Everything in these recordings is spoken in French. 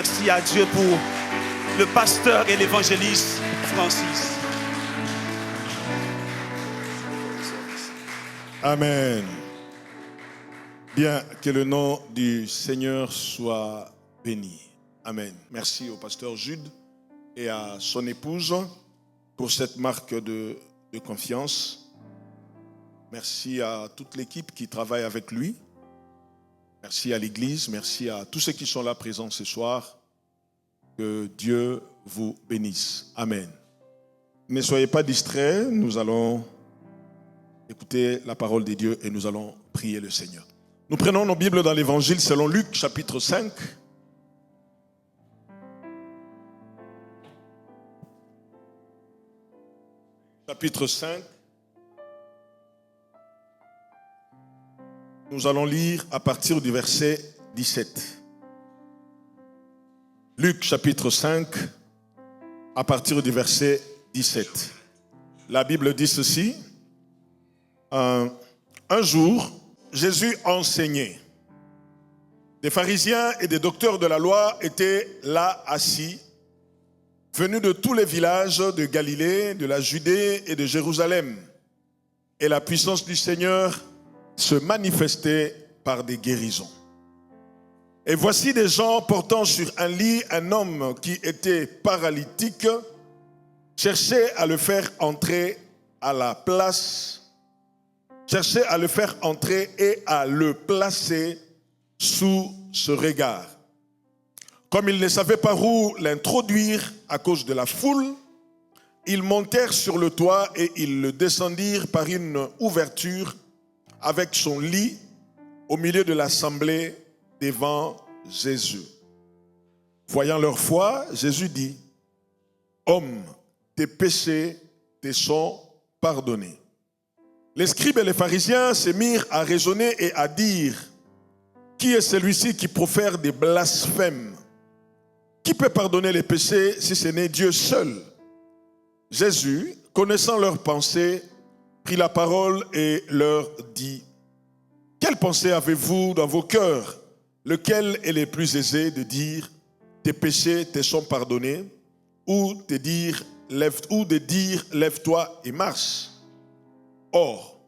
Merci à Dieu pour le pasteur et l'évangéliste Francis. Amen. Bien, que le nom du Seigneur soit béni. Amen. Merci au pasteur Jude et à son épouse pour cette marque de confiance. Merci à toute l'équipe qui travaille avec lui. Merci à l'église, merci à tous ceux qui sont là présents ce soir. Que Dieu vous bénisse. Amen. Ne soyez pas distraits, nous allons écouter la parole de Dieu et nous allons prier le Seigneur. Nous prenons nos Bibles dans l'Évangile selon Luc, chapitre 5. Chapitre 5. Nous allons lire à partir du verset 17. Luc chapitre 5, à partir du verset 17. La Bible dit ceci. Un jour, Jésus enseignait. Des pharisiens et des docteurs de la loi étaient là assis, venus de tous les villages de Galilée, de la Judée et de Jérusalem. Et la puissance du Seigneur se manifestait par des guérisons. Et voici des gens portant sur un lit un homme qui était paralytique, cherchaient à le faire entrer à la place, cherchaient à le faire entrer et à le placer sous ce regard. Comme ils ne savaient pas où l'introduire à cause de la foule, ils montèrent sur le toit et ils le descendirent par une ouverture avec son lit au milieu de l'assemblée devant Jésus. Voyant leur foi, Jésus dit: Homme, tes péchés te sont pardonnés. Les scribes et les pharisiens se mirent à raisonner et à dire: Qui est celui-ci qui profère des blasphèmes? Qui peut pardonner les péchés si ce n'est Dieu seul? Jésus, connaissant leurs pensées, prit la parole et leur dit: Quelle pensée avez-vous dans vos cœurs? Lequel est le plus aisé de dire tes péchés te sont pardonnés, ou de dire lève-toi et marche? Or,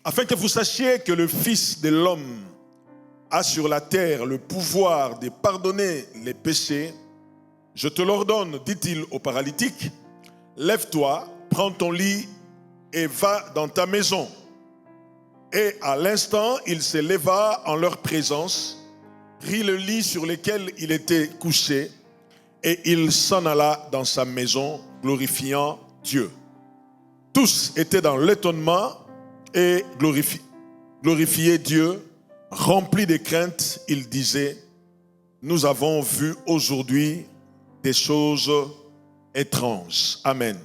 afin que vous sachiez que le Fils de l'homme a sur la terre le pouvoir de pardonner les péchés, je te l'ordonne, dit-il au paralytique, lève-toi, prends ton lit et va dans ta maison. Et à l'instant, il se leva en leur présence, prit le lit sur lequel il était couché, et il s'en alla dans sa maison, glorifiant Dieu. Tous étaient dans l'étonnement et glorifiaient Dieu, remplis de crainte. Ils disaient: Nous avons vu aujourd'hui des choses étranges. Amen.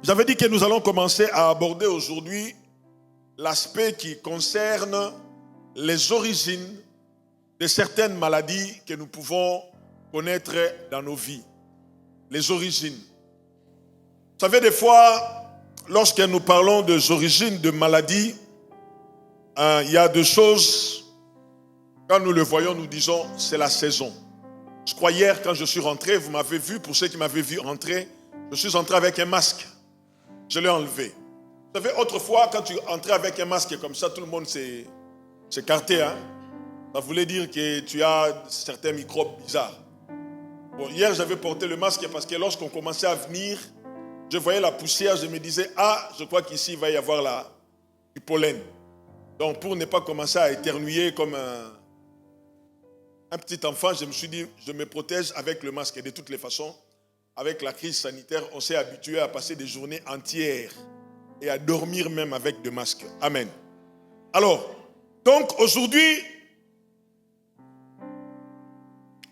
J'avais dit que nous allons commencer à aborder aujourd'hui l'aspect qui concerne les origines de certaines maladies que nous pouvons connaître dans nos vies. Les origines. Vous savez, des fois, lorsque nous parlons des origines de maladies, il y a deux choses. Quand nous le voyons, nous disons c'est la saison. Je crois hier, quand je suis rentré, vous m'avez vu, pour ceux qui m'avaient vu rentrer, je suis entré avec un masque. Je l'ai enlevé. Vous savez, autrefois, quand tu entrais avec un masque comme ça, tout le monde s'écartait. Hein? Ça voulait dire que tu as certains microbes bizarres. Bon, hier, j'avais porté le masque parce que lorsqu'on commençait à venir, je voyais la poussière, je me disais, je crois qu'ici, il va y avoir du pollen. Donc, pour ne pas commencer à éternuer comme un petit enfant, je me suis dit, je me protège avec le masque. Et de toutes les façons, avec la crise sanitaire, on s'est habitué à passer des journées entières et à dormir même avec des masques. Amen. Alors, donc aujourd'hui,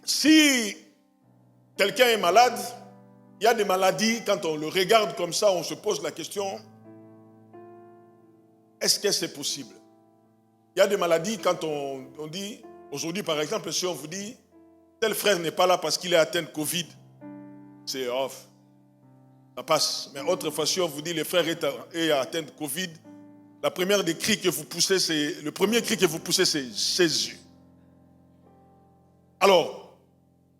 si quelqu'un est malade, il y a des maladies, quand on le regarde comme ça, on se pose la question, est-ce que c'est possible? Il y a des maladies, quand on dit, aujourd'hui par exemple, si on vous dit, tel frère n'est pas là parce qu'il est atteint de Covid, c'est off. Ça passe. Mais autrefois, si on vous dit le frère est atteint de Covid, le premier cri que vous poussez, c'est Jésus. Alors,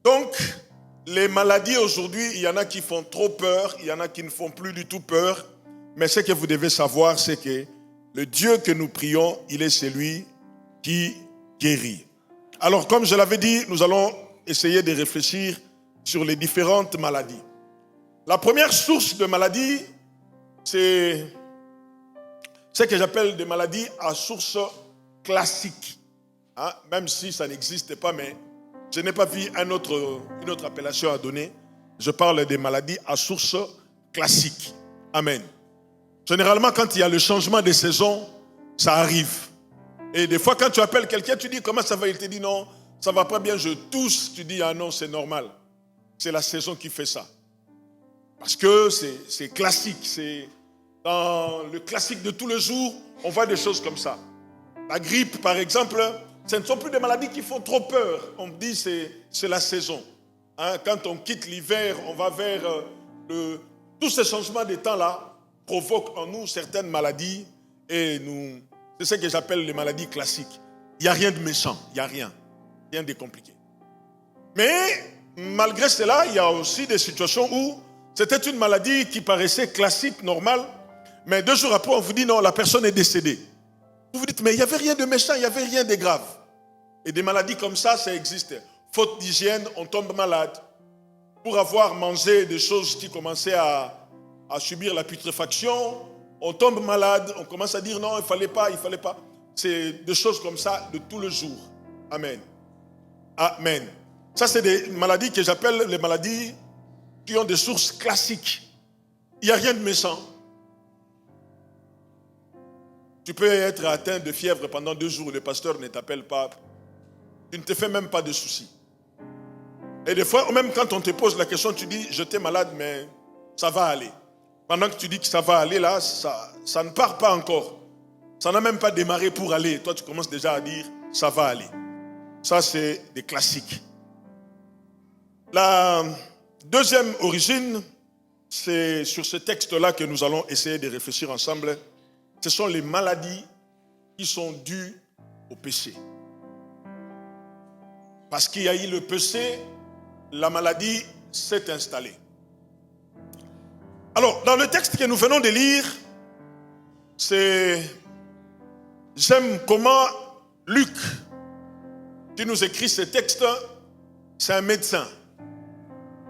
Donc, les maladies aujourd'hui, il y en a qui font trop peur, il y en a qui ne font plus du tout peur. Mais ce que vous devez savoir, c'est que le Dieu que nous prions, il est celui qui guérit. Alors, comme je l'avais dit, nous allons essayer de réfléchir sur les différentes maladies. La première source de maladie, c'est ce que j'appelle des maladies à source classique. Même si ça n'existe pas, mais je n'ai pas vu une autre appellation à donner. Je parle des maladies à source classique. Amen. Généralement, quand il y a le changement de saison, ça arrive. Et des fois, quand tu appelles quelqu'un, tu dis comment ça va? Il te dit non, ça va pas bien, je tousse. Tu dis ah non, c'est normal. C'est la saison qui fait ça. Parce que c'est classique. C'est dans le classique de tous les jours, on voit des choses comme ça. La grippe, par exemple, ce ne sont plus des maladies qui font trop peur. On dit c'est la saison. Quand on quitte l'hiver, on va vers tous ces changements de temps-là provoquent en nous certaines maladies et c'est ce que j'appelle les maladies classiques. Il n'y a rien de méchant, il n'y a rien de compliqué. Mais malgré cela, il y a aussi des situations où c'était une maladie qui paraissait classique, normale, mais 2 jours après, on vous dit non, la personne est décédée. Vous vous dites, mais il n'y avait rien de méchant, il n'y avait rien de grave. Et des maladies comme ça existe. Faute d'hygiène, on tombe malade. Pour avoir mangé des choses qui commençaient à subir la putréfaction, on tombe malade, on commence à dire non, il ne fallait pas. C'est des choses comme ça de tous les jours. Amen. Amen. Ça, c'est des maladies que j'appelle les maladies qui ont des sources classiques. Il n'y a rien de méchant. Tu peux être atteint de fièvre pendant 2 jours, le pasteur ne t'appelle pas. Tu ne te fais même pas de soucis. Et des fois, même quand on te pose la question, tu dis, j'étais malade, mais ça va aller. Pendant que tu dis que ça va aller, là, ça ne part pas encore. Ça n'a même pas démarré pour aller. Toi, tu commences déjà à dire, ça va aller. Ça, c'est des classiques. La deuxième origine, c'est sur ce texte-là que nous allons essayer de réfléchir ensemble. Ce sont les maladies qui sont dues au péché. Parce qu'il y a eu le péché, la maladie s'est installée. Alors, dans le texte que nous venons de lire, j'aime comment Luc, qui nous écrit ce texte, c'est un médecin.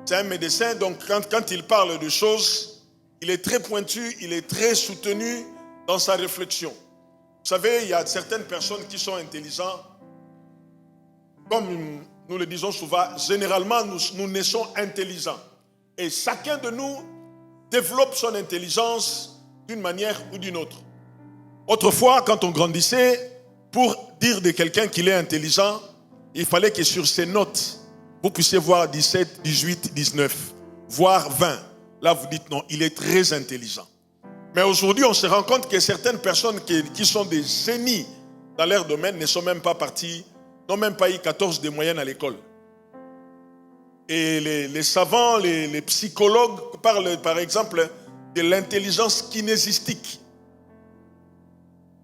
C'est un médecin, donc quand il parle de choses, il est très pointu, il est très soutenu dans sa réflexion. Vous savez, il y a certaines personnes qui sont intelligentes. Comme nous le disons souvent, généralement, nous naissons intelligents. Et chacun de nous développe son intelligence d'une manière ou d'une autre. Autrefois, quand on grandissait, pour dire de quelqu'un qu'il est intelligent, il fallait que sur ses notes, vous puissiez voir 17, 18, 19, voire 20. Là, vous dites non, il est très intelligent. Mais aujourd'hui, on se rend compte que certaines personnes qui sont des génies dans leur domaine ne sont même pas parties, n'ont même pas eu 14 de moyenne à l'école. Et les savants, les psychologues parlent par exemple de l'intelligence kinésistique.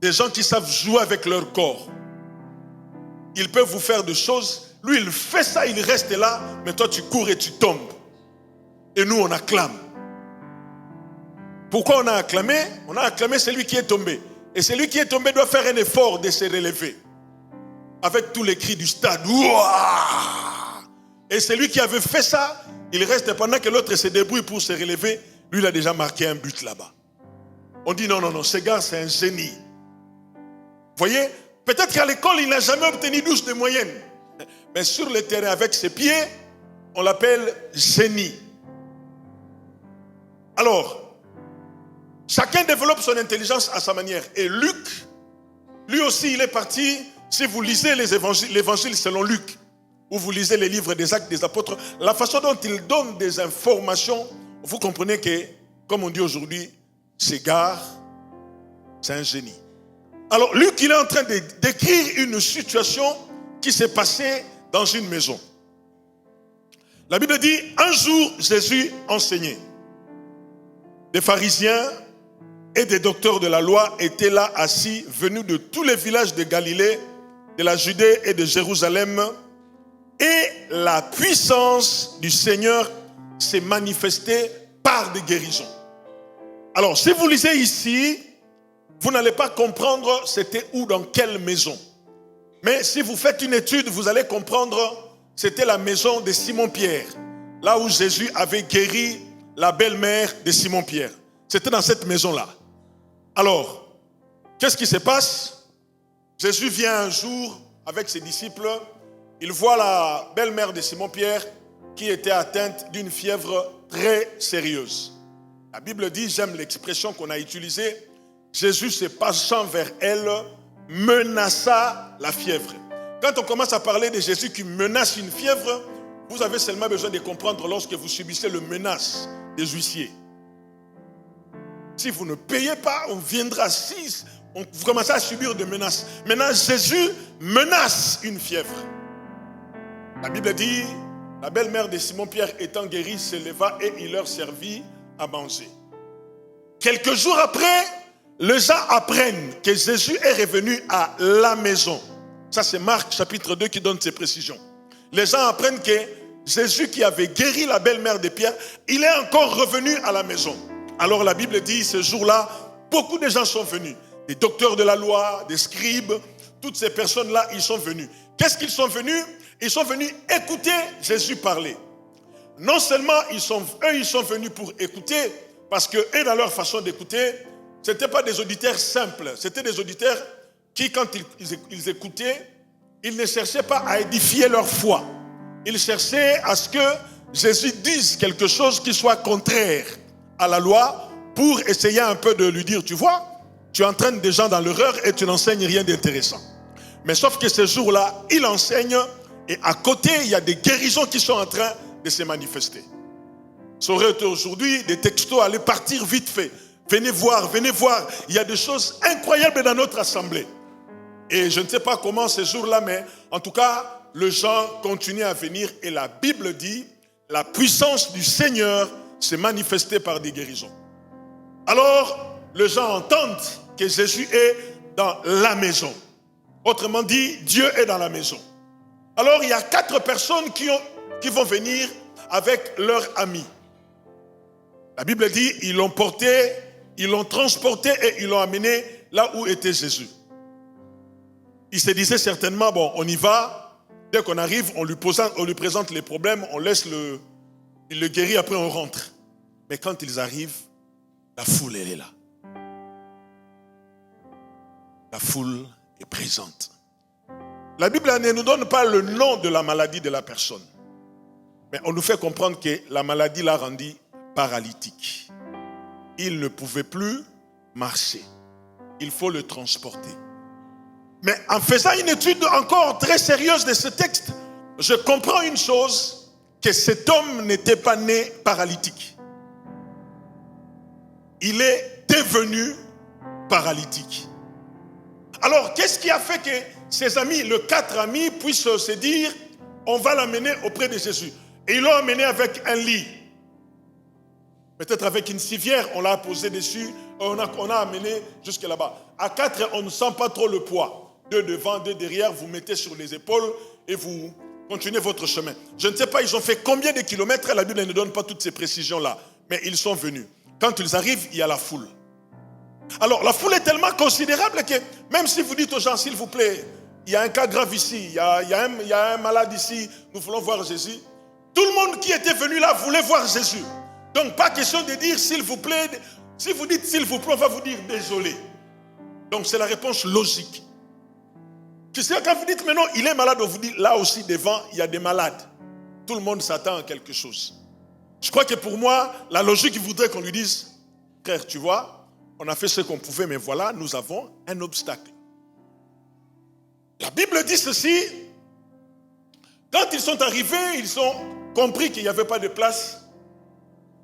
Des gens qui savent jouer avec leur corps. Ils peuvent vous faire des choses. Lui, il fait ça, il reste là, mais toi, tu cours et tu tombes. Et nous, on acclame. Pourquoi on a acclamé? On a acclamé celui qui est tombé. Et celui qui est tombé doit faire un effort de se relever. Avec tous les cris du stade. Ouah! Et celui qui avait fait ça, il reste pendant que l'autre se débrouille pour se relever. Lui, il a déjà marqué un but là-bas. On dit non, ce gars, c'est un génie. Vous voyez? Peut-être qu'à l'école, il n'a jamais obtenu 12 de moyenne. Mais sur le terrain, avec ses pieds, on l'appelle génie. Alors, chacun développe son intelligence à sa manière. Et Luc, lui aussi, il est parti. Si vous lisez l'évangile selon Luc, ou vous lisez les livres des Actes des Apôtres, la façon dont il donne des informations, vous comprenez que, comme on dit aujourd'hui, ce gars, c'est un génie. Alors, Luc, il est en train de décrire une situation qui s'est passée dans une maison. La Bible dit, un jour, Jésus enseignait. Des pharisiens et des docteurs de la loi étaient là assis, venus de tous les villages de Galilée, de la Judée et de Jérusalem. et la puissance du Seigneur s'est manifestée par des guérisons. Alors, si vous lisez ici, vous n'allez pas comprendre c'était où, dans quelle maison. Mais si vous faites une étude, vous allez comprendre c'était la maison de Simon-Pierre, là où Jésus avait guéri la belle-mère de Simon-Pierre. C'était dans cette maison-là. Alors, qu'est-ce qui se passe? Jésus vient un jour avec ses disciples. Il voit la belle-mère de Simon-Pierre qui était atteinte d'une fièvre très sérieuse. La Bible dit, j'aime l'expression qu'on a utilisée, Jésus se passant vers elle, menaça la fièvre. Quand on commence à parler de Jésus qui menace une fièvre, vous avez seulement besoin de comprendre lorsque vous subissez le menace des huissiers. Si vous ne payez pas, on viendra vous commencez à subir des menaces. Maintenant, Jésus menace une fièvre. La Bible dit, la belle-mère de Simon-Pierre étant guérie, se leva et il leur servit à manger. Quelques jours après, les gens apprennent que Jésus est revenu à la maison. Ça, c'est Marc chapitre 2 qui donne ces précisions. Les gens apprennent que Jésus qui avait guéri la belle-mère de Pierre, il est encore revenu à la maison. Alors la Bible dit, ce jour-là, beaucoup de gens sont venus. Des docteurs de la loi, des scribes, toutes ces personnes-là, ils sont venus. Qu'est-ce qu'ils sont venus? Ils sont venus écouter Jésus parler. Non seulement ils sont venus pour écouter, parce que eux, dans leur façon d'écouter, ce n'étaient pas des auditeurs simples. C'était des auditeurs qui, quand ils écoutaient, ils ne cherchaient pas à édifier leur foi. Ils cherchaient à ce que Jésus dise quelque chose qui soit contraire à la loi pour essayer un peu de lui dire, tu vois, tu entraînes des gens dans l'erreur et tu n'enseignes rien d'intéressant. Mais sauf que ce jour-là, il enseigne et à côté, il y a des guérisons qui sont en train de se manifester. Ça aurait été aujourd'hui, des textos allaient partir vite fait. Venez voir, il y a des choses incroyables dans notre assemblée. Et je ne sais pas comment ces jours-là, mais en tout cas, les gens continuent à venir et la Bible dit, la puissance du Seigneur s'est manifestée par des guérisons. Alors, les gens entendent que Jésus est dans la maison. Autrement dit, Dieu est dans la maison. Alors, il y a 4 personnes qui vont venir avec leurs amis. La Bible dit, ils l'ont porté, ils l'ont transporté et ils l'ont amené là où était Jésus. Il se disait certainement, bon, on y va. Dès qu'on arrive, on lui présente les problèmes, on laisse il le guérit, après on rentre. Mais quand ils arrivent, la foule, elle est là. La foule est présente. La Bible ne nous donne pas le nom de la maladie de la personne. Mais on nous fait comprendre que la maladie l'a rendu paralytique. Il ne pouvait plus marcher. Il faut le transporter. Mais en faisant une étude encore très sérieuse de ce texte, je comprends une chose, que cet homme n'était pas né paralytique. Il est devenu paralytique. Alors, qu'est-ce qui a fait que ses amis, les 4 amis, puissent se dire, on va l'amener auprès de Jésus. Et ils l'ont amené avec un lit. Peut-être avec une civière, on l'a posé dessus, on a amené jusque là-bas. À 4, on ne sent pas trop le poids. 2 devant, 2 derrière, vous mettez sur les épaules et vous continuez votre chemin. Je ne sais pas, ils ont fait combien de kilomètres, la Bible ne donne pas toutes ces précisions-là. Mais ils sont venus. Quand ils arrivent, il y a la foule. Alors, la foule est tellement considérable que, même si vous dites aux gens, s'il vous plaît, il y a un cas grave ici, il y a un malade ici, nous voulons voir Jésus. Tout le monde qui était venu là voulait voir Jésus. Donc, pas question de dire, s'il vous plaît. Si vous dites, s'il vous plaît, on va vous dire, désolé. Donc, c'est la réponse logique. Tu sais, quand vous dites, mais non, il est malade, on vous dit, là aussi, devant, il y a des malades. Tout le monde s'attend à quelque chose. Je crois que pour moi, la logique voudrait qu'on lui dise, frère, tu vois, on a fait ce qu'on pouvait, mais voilà, nous avons un obstacle. La Bible dit ceci, quand ils sont arrivés, ils ont compris qu'il n'y avait pas de place.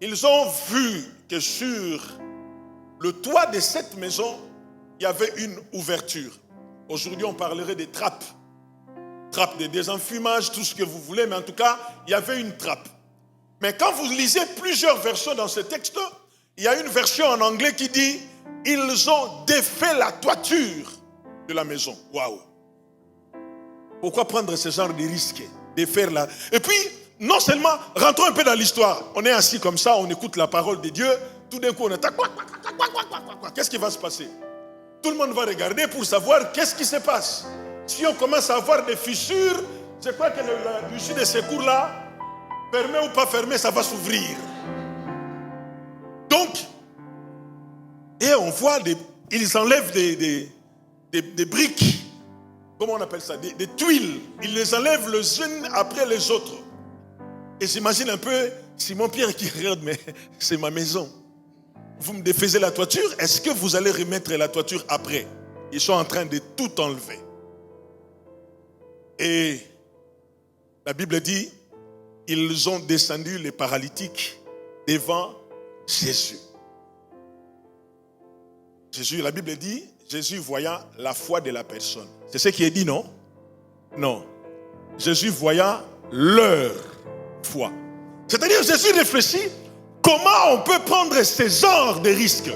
Ils ont vu que sur le toit de cette maison, il y avait une ouverture. Aujourd'hui, on parlerait des trappes. Trappes de désenfumage, tout ce que vous voulez, mais en tout cas, il y avait une trappe. Mais quand vous lisez plusieurs versions dans ce texte, il y a une version en anglais qui dit « Ils ont défait la toiture de la maison ». Waouh! Pourquoi prendre ce genre de risque? de faire là. Et puis, non seulement, rentrons un peu dans l'histoire. On est assis comme ça, on écoute la parole de Dieu. Tout d'un coup, on est... Qu'est-ce qui va se passer? Tout le monde va regarder pour savoir qu'est-ce qui se passe. Si on commence à avoir des fissures, je crois que l'issue de ces cours-là, fermé ou pas fermé, ça va s'ouvrir. Donc, et on voit, ils enlèvent des briques, comment on appelle ça, des tuiles. Ils les enlèvent les unes après les autres. Et j'imagine un peu Simon-Pierre qui regarde, mais c'est ma maison. Vous me défaisez la toiture, est-ce que vous allez remettre la toiture après? Ils sont en train de tout enlever. Et la Bible dit, ils ont descendu les paralytiques devant Jésus. Jésus, la Bible dit, Jésus voyant la foi de la personne. C'est ce qui est dit, non? Non. Jésus voyant leur foi. C'est-à-dire, Jésus réfléchit, comment on peut prendre ce genre de risques?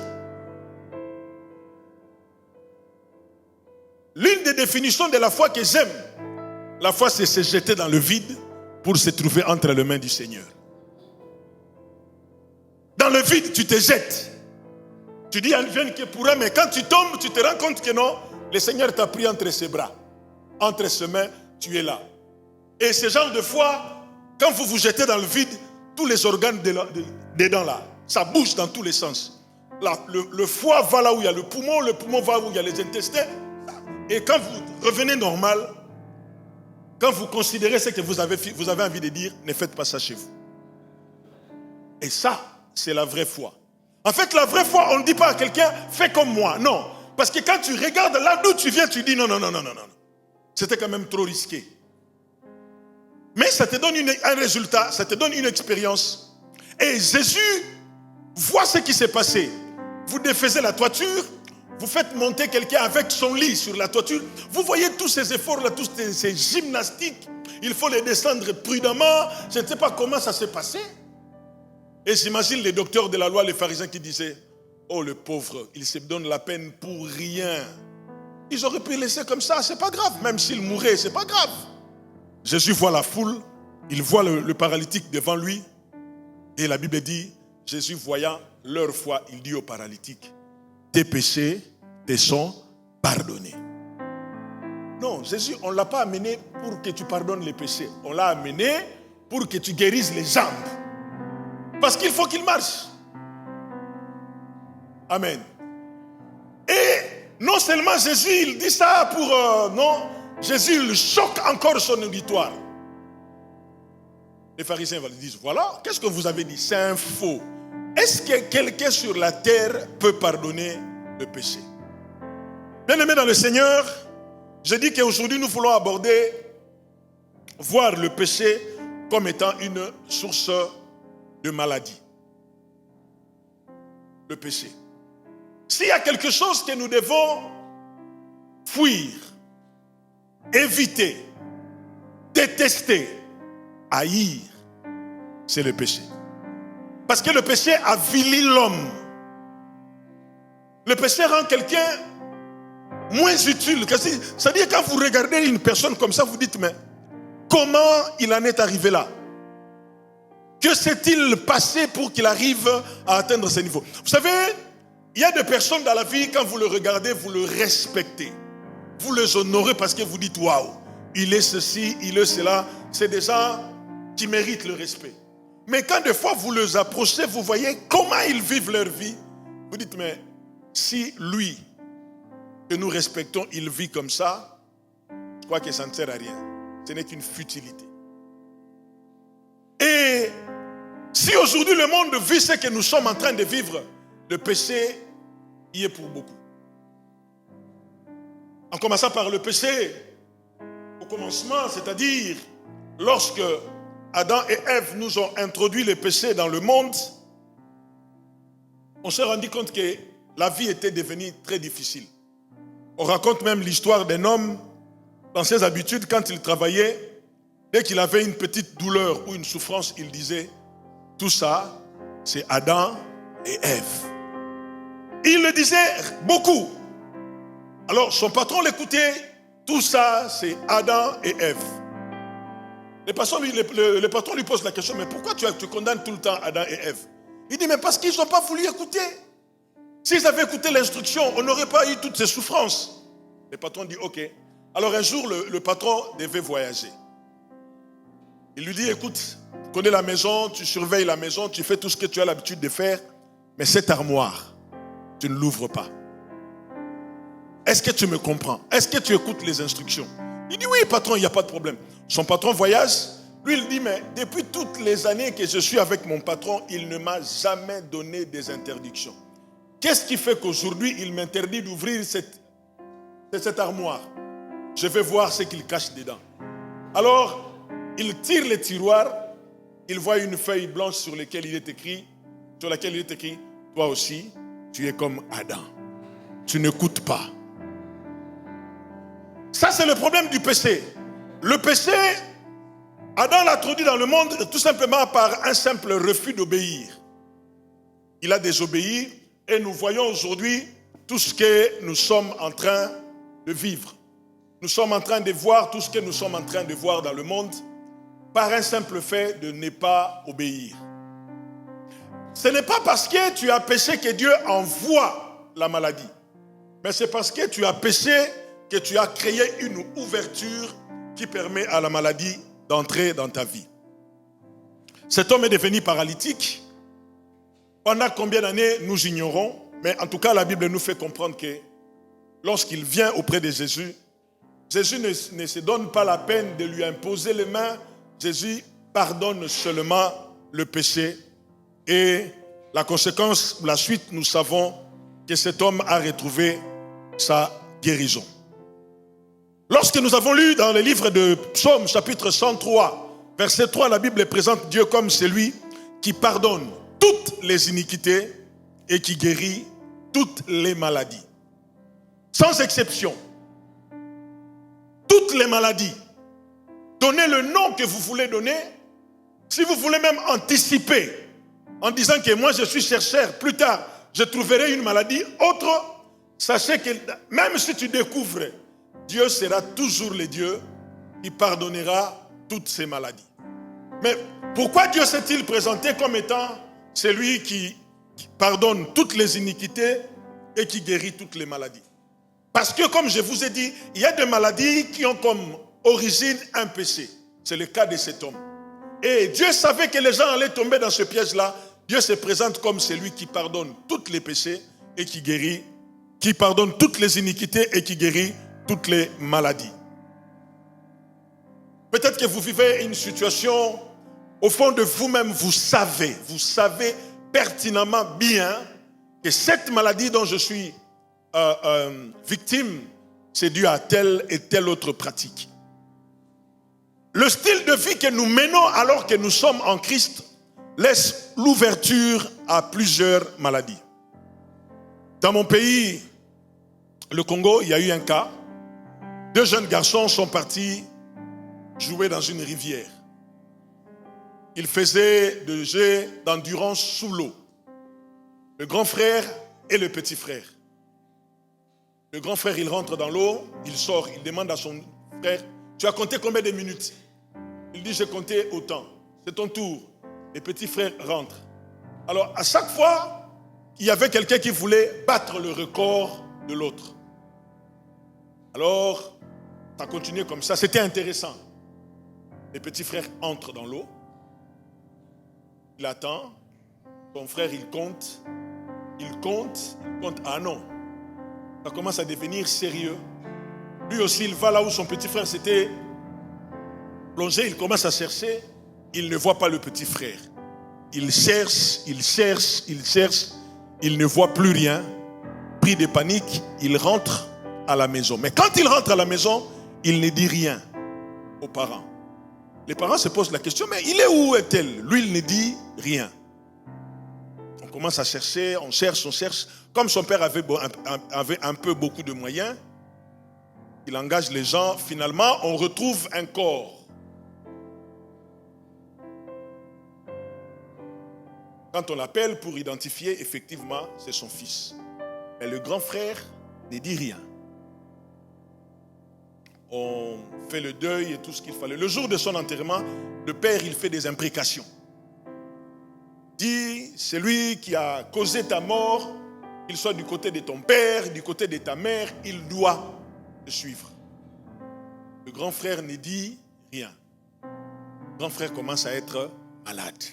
L'une des définitions de la foi que j'aime, la foi, c'est se jeter dans le vide pour se trouver entre les mains du Seigneur. Dans le vide, tu te jettes. Tu dis à une jeune qui pourra, mais quand tu tombes, tu te rends compte que non, le Seigneur t'a pris entre ses bras. Entre ses mains, tu es là. Et ce genre de foi, quand vous vous jetez dans le vide, tous les organes dedans là, ça bouge dans tous les sens. Là, le foie va là où il y a le poumon va où il y a les intestins. Et quand vous revenez normal, quand vous considérez ce que vous avez envie de dire, ne faites pas ça chez vous. Et ça, c'est la vraie foi. En fait, la vraie foi, on ne dit pas à quelqu'un, fais comme moi. Non. Parce que quand tu regardes là d'où tu viens, tu dis non. C'était quand même trop risqué. Mais ça te donne un résultat, ça te donne une expérience. Et Jésus voit ce qui s'est passé. Vous défaisez la toiture, vous faites monter quelqu'un avec son lit sur la toiture. Vous voyez tous ces efforts-là, tous ces gymnastiques. Il faut les descendre prudemment. Je ne sais pas comment ça s'est passé. Et j'imagine les docteurs de la loi, les pharisiens qui disaient, oh le pauvre, il se donne la peine pour rien. Ils auraient pu le laisser comme ça, c'est pas grave. Même s'il mourait, c'est pas grave. Jésus voit la foule, il voit le paralytique devant lui. Et la Bible dit, Jésus voyant leur foi, il dit aux paralytiques, tes péchés te sont pardonnés. Non, Jésus, on ne l'a pas amené pour que tu pardonnes les péchés. On l'a amené pour que tu guérisses les jambes. Parce qu'il faut qu'il marche. Amen. Et non seulement Jésus, il dit ça pour... non, Jésus, il choque encore son auditoire. Les pharisiens lui disent, voilà, qu'est-ce que vous avez dit? C'est un faux. Est-ce que quelqu'un sur la terre peut pardonner le péché? Bien-aimés dans le Seigneur, je dis qu'aujourd'hui nous voulons voir le péché comme étant une source de maladie. Le péché. S'il y a quelque chose que nous devons fuir, éviter, détester, haïr, c'est le péché. Parce que le péché avilit l'homme. Le péché rend quelqu'un moins utile. C'est-à-dire quand vous regardez une personne comme ça, vous dites, mais comment il en est arrivé là? Que s'est-il passé pour qu'il arrive à atteindre ce niveau? Vous savez, il y a des personnes dans la vie, quand vous le regardez, vous le respectez. Vous les honorez parce que vous dites, waouh, il est ceci, il est cela. C'est des gens qui méritent le respect. Mais quand des fois vous les approchez, vous voyez comment ils vivent leur vie. Vous dites, mais si lui, que nous respectons, il vit comme ça, je crois que ça ne sert à rien. Ce n'est qu'une futilité. Et si aujourd'hui le monde vit ce que nous sommes en train de vivre, le péché y est pour beaucoup. En commençant par le péché, au commencement, c'est-à-dire lorsque Adam et Ève nous ont introduit le péché dans le monde, on s'est rendu compte que la vie était devenue très difficile. On raconte même l'histoire d'un homme, dans ses habitudes, quand il travaillait, dès qu'il avait une petite douleur ou une souffrance, il disait, tout ça, c'est Adam et Ève. Il le disait beaucoup. Alors son patron l'écoutait, tout ça, c'est Adam et Ève. Le patron lui pose la question, mais pourquoi tu condamnes tout le temps Adam et Ève? Il dit, mais parce qu'ils n'ont pas voulu écouter. S'ils avaient écouté l'instruction, on n'aurait pas eu toutes ces souffrances. Le patron dit, ok. Alors un jour, le patron devait voyager. Il lui dit, écoute, tu connais la maison, tu surveilles la maison, tu fais tout ce que tu as l'habitude de faire, mais cette armoire, tu ne l'ouvres pas. Est-ce que tu me comprends? Est-ce que tu écoutes les instructions? Il dit, oui, patron, il n'y a pas de problème. Son patron voyage. Lui, il dit, mais depuis toutes les années que je suis avec mon patron, il ne m'a jamais donné des interdictions. Qu'est-ce qui fait qu'aujourd'hui, il m'interdit d'ouvrir cette armoire? Je vais voir ce qu'il cache dedans. Alors, il tire les tiroirs, il voit une feuille blanche sur laquelle il est écrit, toi aussi, tu es comme Adam. Tu n'écoutes pas. Ça, c'est le problème du péché. Le péché, Adam l'a introduit dans le monde tout simplement par un simple refus d'obéir. Il a désobéi et nous voyons aujourd'hui tout ce que nous sommes en train de vivre. Nous sommes en train de voir tout ce que nous sommes en train de voir dans le monde par un simple fait de ne pas obéir. Ce n'est pas parce que tu as péché que Dieu envoie la maladie, mais c'est parce que tu as péché que tu as créé une ouverture qui permet à la maladie d'entrer dans ta vie. Cet homme est devenu paralytique. Pendant combien d'années, nous ignorons, mais en tout cas, la Bible nous fait comprendre que lorsqu'il vient auprès de Jésus, Jésus ne se donne pas la peine de lui imposer les mains. Jésus pardonne seulement le péché. Et la conséquence, la suite, nous savons que cet homme a retrouvé sa guérison. Lorsque nous avons lu dans le livre de Psaume, chapitre 103, verset 3, la Bible présente Dieu comme celui qui pardonne toutes les iniquités et qui guérit toutes les maladies. Sans exception. Toutes les maladies. Donnez le nom que vous voulez donner. Si vous voulez même anticiper en disant que moi je suis chercheur, plus tard je trouverai une maladie autre, sachez que même si tu découvres, Dieu sera toujours le Dieu qui pardonnera toutes ces maladies. Mais pourquoi Dieu s'est-il présenté comme étant celui qui pardonne toutes les iniquités et qui guérit toutes les maladies? Parce que comme je vous ai dit, il y a des maladies qui ont comme origine un péché. C'est le cas de cet homme. Et Dieu savait que les gens allaient tomber dans ce piège-là. Dieu se présente comme celui qui pardonne tous les péchés et qui guérit, qui pardonne toutes les iniquités et qui guérit toutes les maladies. Peut-être que vous vivez une situation, au fond de vous-même, vous savez pertinemment bien que cette maladie dont je suis victime, c'est dû à telle et telle autre pratique. Le style de vie que nous menons alors que nous sommes en Christ laisse l'ouverture à plusieurs maladies. Dans mon pays, le Congo, il y a eu un cas. 2 jeunes garçons sont partis jouer dans une rivière. Ils faisaient des jeux d'endurance sous l'eau. Le grand frère et le petit frère. Le grand frère, il rentre dans l'eau, il sort, il demande à son frère, tu as compté combien de minutes? Il dit, j'ai compté autant. C'est ton tour. Le petit frère rentre. Alors, à chaque fois, il y avait quelqu'un qui voulait battre le record de l'autre. Alors, ça a continué comme ça. C'était intéressant. Le petit frère entre dans l'eau. Il attend. Son frère, il compte. Il compte. Ah non. Ça commence à devenir sérieux. Lui aussi, il va là où son petit frère s'était plongé. Il commence à chercher. Il ne voit pas le petit frère. Il cherche. Il ne voit plus rien. Pris de panique, il rentre à la maison. Mais quand il rentre à la maison, il ne dit rien aux parents. Les parents se posent la question, mais il est où est-elle? Lui, il ne dit rien. On commence à chercher, on cherche. Comme son père avait un peu beaucoup de moyens, il engage les gens. Finalement, on retrouve un corps. Quand on l'appelle pour identifier, effectivement, c'est son fils. Mais le grand frère ne dit rien. on fait le deuil et tout ce qu'il fallait. Le jour de son enterrement, le père, il fait des imprécations. Il dit, c'est lui qui a causé ta mort, qu'il soit du côté de ton père, du côté de ta mère, il doit te suivre. Le grand frère ne dit rien. Le grand frère commence à être malade.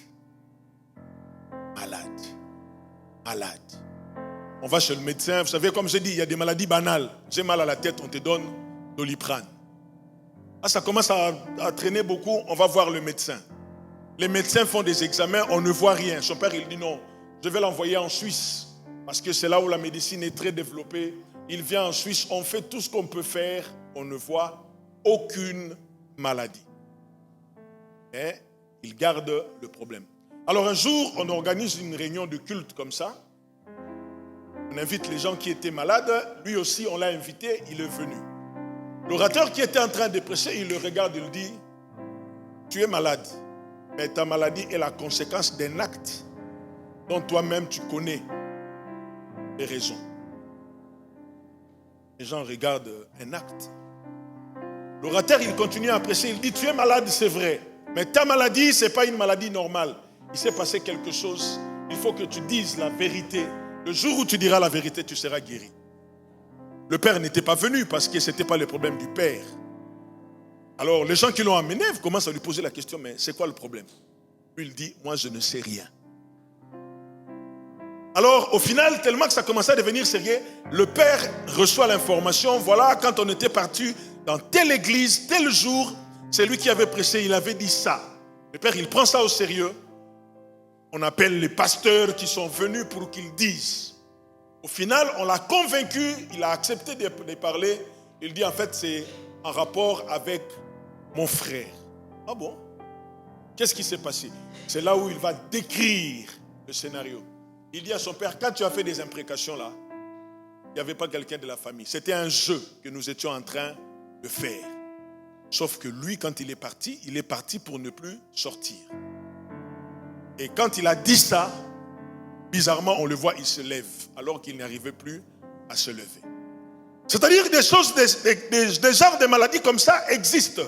Malade. On va chez le médecin, vous savez, comme je dis, il y a des maladies banales. J'ai mal à la tête, on te donne Doliprane. Ah, ça commence à traîner beaucoup, on va voir le médecin. Les médecins font des examens, on ne voit rien. Son père, il dit non, je vais l'envoyer en Suisse, parce que c'est là où la médecine est très développée. Il vient en Suisse, on fait tout ce qu'on peut faire, on ne voit aucune maladie. Mais il garde le problème. Alors un jour, on organise une réunion de culte comme ça. On invite les gens qui étaient malades. Lui aussi, on l'a invité, il est venu. L'orateur qui était en train de prêcher, il le regarde, il dit, tu es malade, mais ta maladie est la conséquence d'un acte dont toi-même tu connais les raisons. Les gens regardent un acte. L'orateur, il continue à prêcher, il dit, tu es malade, c'est vrai, mais ta maladie, ce n'est pas une maladie normale. Il s'est passé quelque chose, il faut que tu dises la vérité. Le jour où tu diras la vérité, tu seras guéri. Le père n'était pas venu parce que ce n'était pas le problème du père. Alors les gens qui l'ont amené commencent à lui poser la question, mais c'est quoi le problème? Lui il dit, moi je ne sais rien. Alors au final, tellement que ça commençait à devenir sérieux, le père reçoit l'information, voilà, quand on était parti dans telle église, tel jour, c'est lui qui avait prêché, il avait dit ça. Le père il prend ça au sérieux. On appelle les pasteurs qui sont venus pour qu'ils disent. Au final, on l'a convaincu, il a accepté de parler. Il dit en fait c'est en rapport avec mon frère. Ah bon? Qu'est-ce qui s'est passé? C'est là où il va décrire le scénario. Il dit à son père, quand tu as fait des imprécations là, il n'y avait pas quelqu'un de la famille. C'était un jeu que nous étions en train de faire. Sauf que lui, quand il est parti pour ne plus sortir. Et quand il a dit ça, bizarrement, on le voit, il se lève, alors qu'il n'arrivait plus à se lever. C'est-à-dire que des choses, des genres de maladies comme ça existent.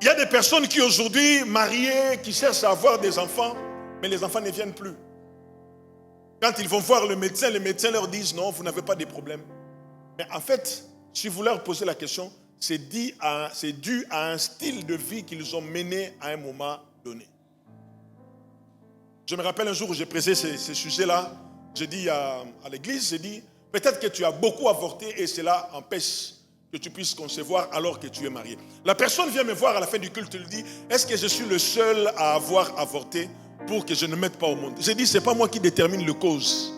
Il y a des personnes qui aujourd'hui, mariées, qui cherchent à avoir des enfants, mais les enfants ne viennent plus. Quand ils vont voir le médecin leur disent non, vous n'avez pas de problème. Mais en fait, si vous leur posez la question, c'est dû à un style de vie qu'ils ont mené à un moment donné. Je me rappelle un jour où j'ai prêché ce sujet-là, j'ai dit à l'église, j'ai dit, peut-être que tu as beaucoup avorté et cela empêche que tu puisses concevoir alors que tu es marié. La personne vient me voir à la fin du culte, elle dit, est-ce que je suis le seul à avoir avorté pour que je ne mette pas au monde? J'ai dit, ce n'est pas moi qui détermine les causes.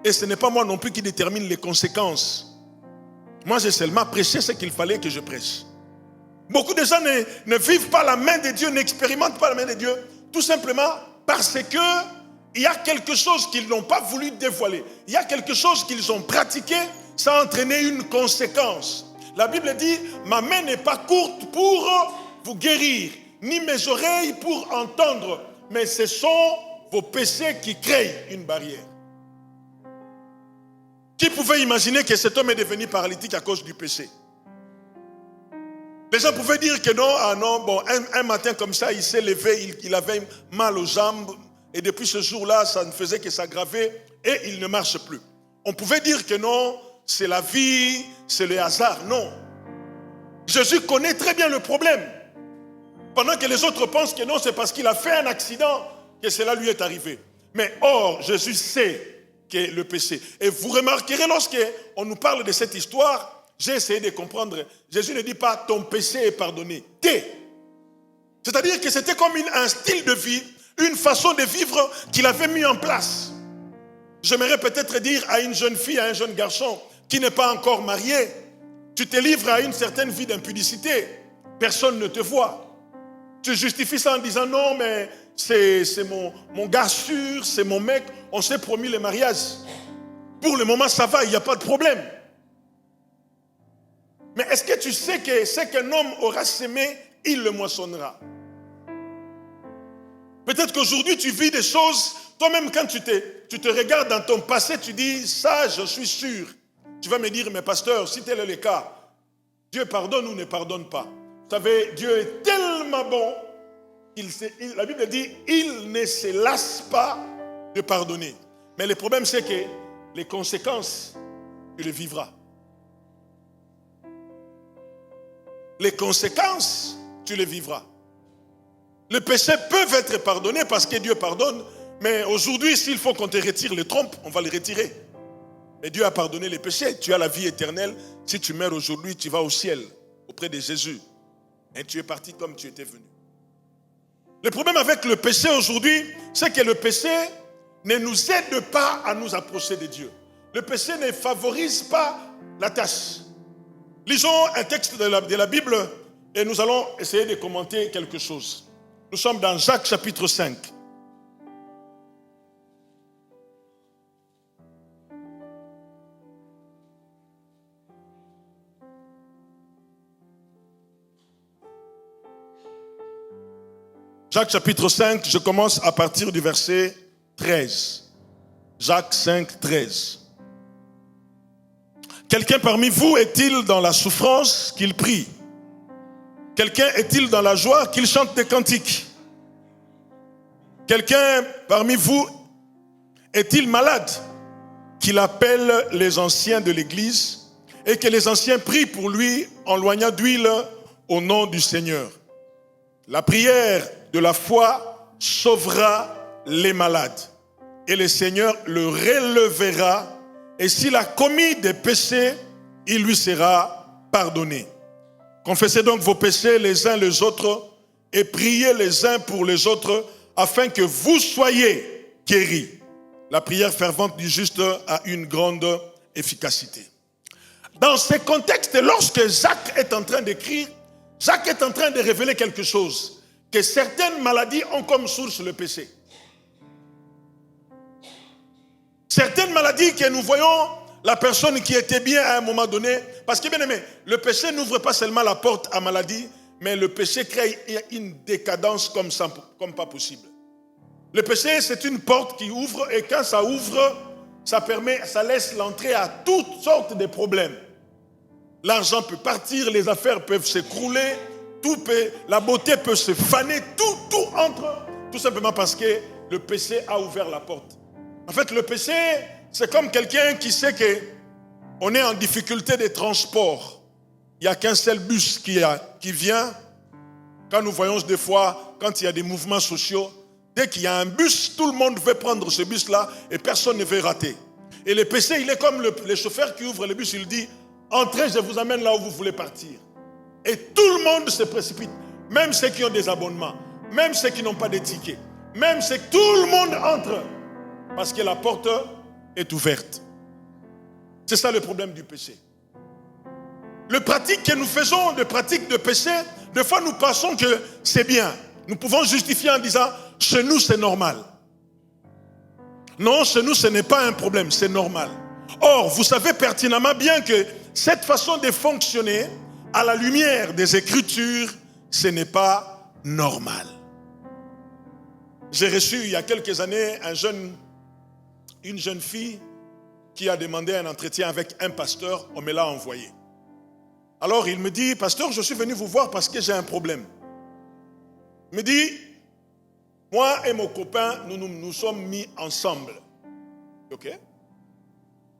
Et ce n'est pas moi non plus qui détermine les conséquences. Moi, j'ai seulement prêché ce qu'il fallait que je prêche. Beaucoup de gens ne vivent pas la main de Dieu, n'expérimentent pas la main de Dieu, tout simplement parce que il y a quelque chose qu'ils n'ont pas voulu dévoiler. Il y a quelque chose qu'ils ont pratiqué sans entraîner une conséquence. La Bible dit, ma main n'est pas courte pour vous guérir, ni mes oreilles pour entendre, mais ce sont vos péchés qui créent une barrière. Qui pouvait imaginer que cet homme est devenu paralytique à cause du péché? Les gens pouvaient dire que non, ah non, bon, un matin comme ça, il s'est levé, il avait mal aux jambes, et depuis ce jour-là, ça ne faisait que s'aggraver, et il ne marche plus. On pouvait dire que non, c'est la vie, c'est le hasard. Non. Jésus connaît très bien le problème. Pendant que les autres pensent que non, c'est parce qu'il a fait un accident que cela lui est arrivé. Mais or, Jésus sait que le péché. Et vous remarquerez, lorsqu'on nous parle de cette histoire, j'ai essayé de comprendre. Jésus ne dit pas ton péché est pardonné. C'est-à-dire que c'était comme un style de vie, une façon de vivre qu'il avait mis en place. J'aimerais peut-être dire à une jeune fille, à un jeune garçon qui n'est pas encore marié, tu te livres à une certaine vie d'impudicité. Personne ne te voit. Tu justifies ça en disant non, mais c'est mon gars sûr, c'est mon mec, on s'est promis le mariage. Pour le moment, ça va, il n'y a pas de problème. Mais est-ce que tu sais que ce qu'un homme aura semé, il le moissonnera? Peut-être qu'aujourd'hui, tu vis des choses, toi-même quand tu te regardes dans ton passé, tu dis, ça, je suis sûr. Tu vas me dire, mais pasteur, si tel est le cas, Dieu pardonne ou ne pardonne pas. Vous savez, Dieu est tellement bon, la Bible dit, il ne se lasse pas de pardonner. Mais le problème, c'est que les conséquences, tu les vivras. Les conséquences, tu les vivras. Les péchés peuvent être pardonnés parce que Dieu pardonne, mais aujourd'hui, s'il faut qu'on te retire les trompes, on va les retirer. Mais Dieu a pardonné les péchés. Tu as la vie éternelle. Si tu meurs aujourd'hui, tu vas au ciel, auprès de Jésus. Et tu es parti comme tu étais venu. Le problème avec le péché aujourd'hui, c'est que le péché ne nous aide pas à nous approcher de Dieu. Le péché ne favorise pas la tâche. Lisons un texte de la Bible et nous allons essayer de commenter quelque chose. Nous sommes dans Jacques chapitre 5. Jacques chapitre 5, je commence à partir du verset 13. Jacques 5, 13. Quelqu'un parmi vous est-il dans la souffrance qu'il prie? Quelqu'un est-il dans la joie qu'il chante des cantiques? Quelqu'un parmi vous est-il malade qu'il appelle les anciens de l'église et que les anciens prient pour lui en loignant d'huile au nom du Seigneur? La prière de la foi sauvera les malades et le Seigneur le relèvera, et s'il a commis des péchés, il lui sera pardonné. Confessez donc vos péchés les uns les autres et priez les uns pour les autres afin que vous soyez guéris. La prière fervente du juste a une grande efficacité. Dans ce contexte, lorsque Jacques est en train d'écrire, Jacques est en train de révéler quelque chose, que certaines maladies ont comme source le péché. Certaines maladies que nous voyons, la personne qui était bien à un moment donné, parce que bien aimé, le péché n'ouvre pas seulement la porte à maladie, mais le péché crée une décadence comme pas possible. Le péché, c'est une porte qui ouvre, et quand ça ouvre, ça laisse l'entrée à toutes sortes de problèmes. L'argent peut partir, les affaires peuvent s'écrouler, la beauté peut se faner, tout entre, tout simplement parce que le péché a ouvert la porte. En fait, le péché, c'est comme quelqu'un qui sait qu'on est en difficulté de transport. Il n'y a qu'un seul bus qui vient. Quand nous voyons des fois, quand il y a des mouvements sociaux, dès qu'il y a un bus, tout le monde veut prendre ce bus-là et personne ne veut rater. Et le péché, il est comme le chauffeur qui ouvre le bus, il dit, entrez, je vous amène là où vous voulez partir. Et tout le monde se précipite, même ceux qui ont des abonnements, même ceux qui n'ont pas de tickets, même ceux que tout le monde entre, parce que la porte est ouverte. C'est ça le problème du péché. Le pratique que nous faisons, de pratique de péché, des fois nous pensons que c'est bien. Nous pouvons justifier en disant, chez nous c'est normal. Non, chez nous ce n'est pas un problème, c'est normal. Or, vous savez pertinemment bien que cette façon de fonctionner, à la lumière des Écritures, ce n'est pas normal. J'ai reçu il y a quelques années une jeune fille qui a demandé un entretien avec un pasteur, on me l'a envoyé. Alors il me dit, pasteur, je suis venu vous voir parce que j'ai un problème. Il me dit, moi et mon copain, nous sommes mis ensemble. Ok?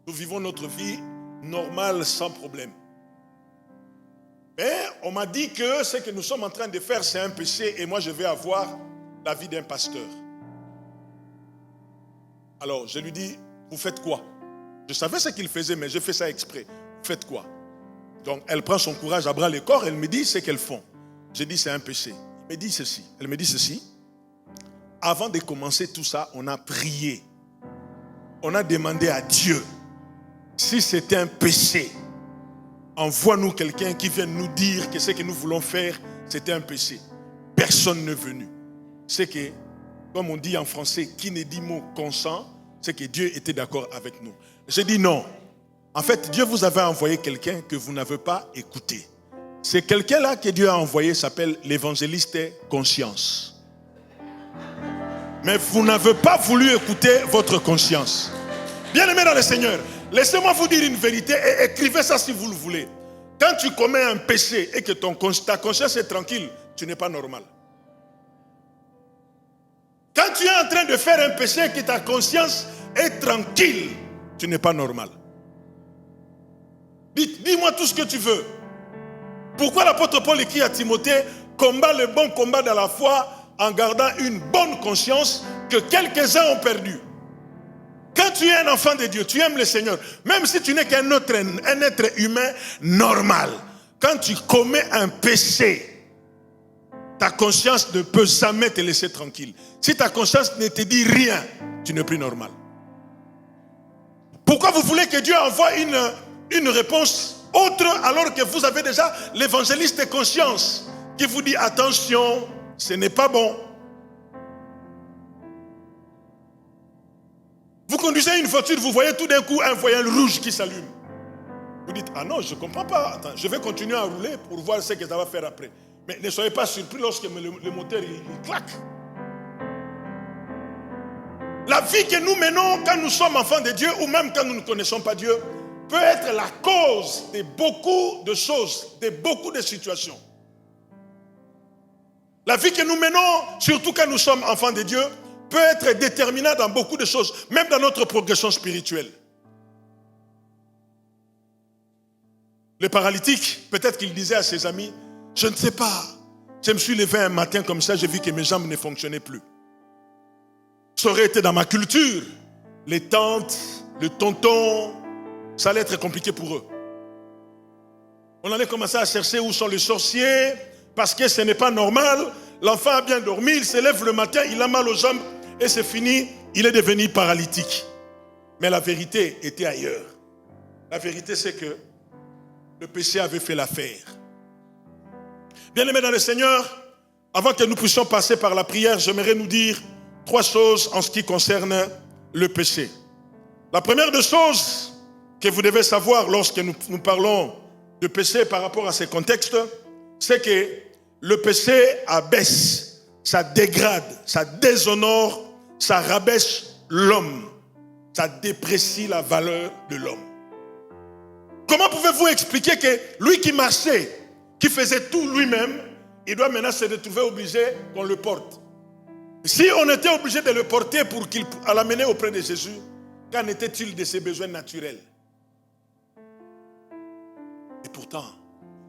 Nous vivons notre vie normale sans problème. Mais on m'a dit que ce que nous sommes en train de faire, c'est un péché et moi je vais avoir la vie d'un pasteur. Alors je lui dis, vous faites quoi? Je savais ce qu'il faisait, mais je fais ça exprès. Vous faites quoi? Donc elle prend son courage à bras le corps, elle me dit ce qu'elles font. J'ai dit c'est un péché. Elle me dit ceci. Avant de commencer tout ça, on a prié. On a demandé à Dieu, si c'était un péché, envoie-nous quelqu'un qui vienne nous dire que ce que nous voulons faire, c'était un péché. Personne n'est venu. C'est que, comme on dit en français, qui ne dit mot consent, c'est que Dieu était d'accord avec nous. J'ai dit non. En fait, Dieu vous avait envoyé quelqu'un que vous n'avez pas écouté. C'est quelqu'un-là que Dieu a envoyé, s'appelle l'évangéliste conscience. Mais vous n'avez pas voulu écouter votre conscience. Bien-aimés dans le Seigneur, laissez-moi vous dire une vérité et écrivez ça si vous le voulez. Quand tu commets un péché et que ta conscience est tranquille, tu n'es pas normal. Quand tu es en train de faire un péché et que ta conscience est tranquille, tu n'es pas normal. Dis-moi tout ce que tu veux. Pourquoi l'apôtre Paul écrit à Timothée, combat le bon combat de la foi en gardant une bonne conscience que quelques-uns ont perdu. Quand tu es un enfant de Dieu, tu aimes le Seigneur, même si tu n'es qu'un être humain normal, quand tu commets un péché, ta conscience ne peut jamais te laisser tranquille. Si ta conscience ne te dit rien, tu n'es plus normal. Pourquoi vous voulez que Dieu envoie une réponse autre alors que vous avez déjà l'évangéliste de conscience qui vous dit attention, ce n'est pas bon. Vous conduisez une voiture, vous voyez tout d'un coup un voyant rouge qui s'allume. Vous dites, ah non, je ne comprends pas. Attends, je vais continuer à rouler pour voir ce que ça va faire après. Mais ne soyez pas surpris lorsque le moteur il claque. La vie que nous menons quand nous sommes enfants de Dieu ou même quand nous ne connaissons pas Dieu peut être la cause de beaucoup de choses, de beaucoup de situations. La vie que nous menons, surtout quand nous sommes enfants de Dieu, peut être déterminante dans beaucoup de choses, même dans notre progression spirituelle. Le paralytique, peut-être qu'il disait à ses amis, je ne sais pas, je me suis levé un matin comme ça, j'ai vu que mes jambes ne fonctionnaient plus. Ça aurait été dans ma culture, les tantes, le tonton, ça allait être compliqué pour eux. On allait commencer à chercher où sont les sorciers, parce que ce n'est pas normal. L'enfant a bien dormi, il se lève le matin, il a mal aux jambes, et c'est fini, il est devenu paralytique. Mais la vérité était ailleurs. La vérité, c'est que le péché avait fait l'affaire. Bien-aimés dans le Seigneur, avant que nous puissions passer par la prière, j'aimerais nous dire 3 choses en ce qui concerne le péché. La première des choses que vous devez savoir lorsque nous parlons de péché par rapport à ces contextes, c'est que le péché abaisse, ça dégrade, ça déshonore, ça rabaisse l'homme, ça déprécie la valeur de l'homme. Comment pouvez-vous expliquer que lui qui marchait, qui faisait tout lui-même, il doit maintenant se retrouver obligé qu'on le porte? Si on était obligé de le porter pour l'amener auprès de Jésus, qu'en était-il de ses besoins naturels? Et pourtant,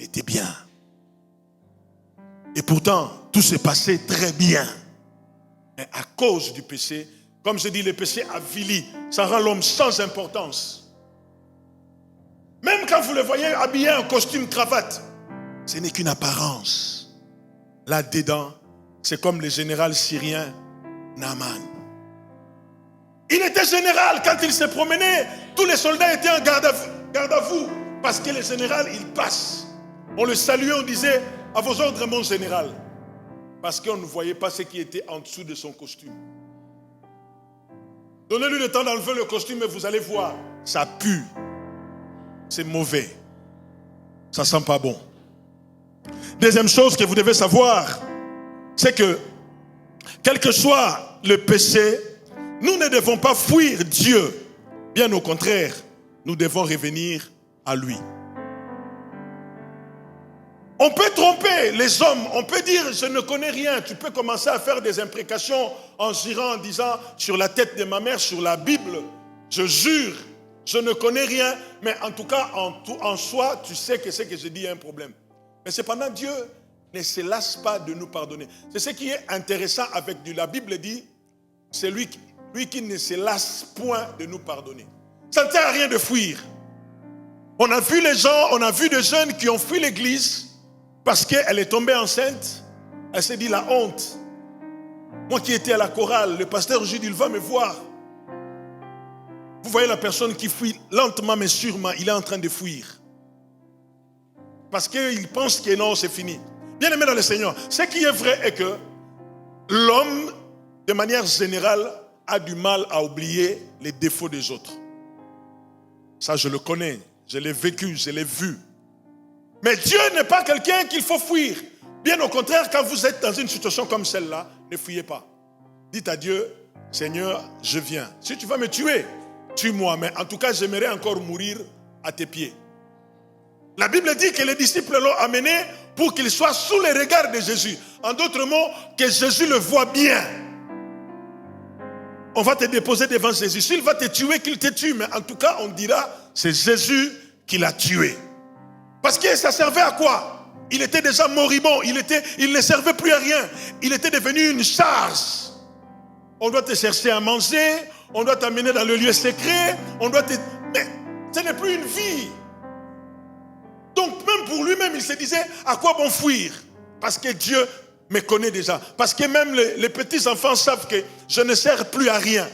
il était bien. Et pourtant, tout s'est passé très bien. Mais à cause du péché, comme je dis, le péché avilit, ça rend l'homme sans importance. Même quand vous le voyez habillé en costume cravate, ce n'est qu'une apparence. Là-dedans, c'est comme le général syrien Naaman. Il était général quand il se promenait. Tous les soldats étaient en garde à vous. Parce que le général, il passe. On le saluait, on disait, à vos ordres, mon général. Parce qu'on ne voyait pas ce qui était en dessous de son costume. Donnez-lui le temps d'enlever le costume et vous allez voir. Ça pue. C'est mauvais. Ça sent pas bon. Deuxième chose que vous devez savoir, c'est que, quel que soit le péché, nous ne devons pas fuir Dieu. Bien au contraire, nous devons revenir à lui. On peut tromper les hommes, on peut dire je ne connais rien. Tu peux commencer à faire des imprécations en jurant, en disant sur la tête de ma mère, sur la Bible, je jure, je ne connais rien. Mais en tout cas, en soi, tu sais que ce que je dis est un problème. Mais cependant, Dieu ne se lasse pas de nous pardonner. C'est ce qui est intéressant avec Dieu. La Bible dit, c'est lui qui ne se lasse point de nous pardonner. Ça ne sert à rien de fuir. On a vu les gens, on a vu des jeunes qui ont fui l'église parce qu'elle est tombée enceinte. Elle s'est dit la honte. Moi qui étais à la chorale, le pasteur Jules, il va me voir. Vous voyez la personne qui fuit lentement mais sûrement, il est en train de fuir. Parce qu'il pense que non, c'est fini. Bien aimé dans le Seigneur, ce qui est vrai est que l'homme, de manière générale, a du mal à oublier les défauts des autres. Ça, je le connais, je l'ai vécu, je l'ai vu. Mais Dieu n'est pas quelqu'un qu'il faut fuir. Bien au contraire, quand vous êtes dans une situation comme celle-là, ne fuyez pas. Dites à Dieu, Seigneur, je viens. Si tu vas me tuer, tue-moi. Mais en tout cas, j'aimerais encore mourir à tes pieds. La Bible dit que les disciples l'ont amené pour qu'il soit sous les regards de Jésus. En d'autres mots, que Jésus le voit bien. On va te déposer devant Jésus. S'il va te tuer, qu'il te tue. Mais en tout cas, on dira, c'est Jésus qui l'a tué. Parce que ça servait à quoi? Il était déjà moribond. Il ne servait plus à rien. Il était devenu une charge. On doit te chercher à manger. On doit t'amener dans le lieu secret. Mais ce n'est plus une vie. Donc même pour lui-même, il se disait, à quoi bon fuir? Parce que Dieu me connaît déjà. Parce que même les petits enfants savent que je ne sers plus à rien.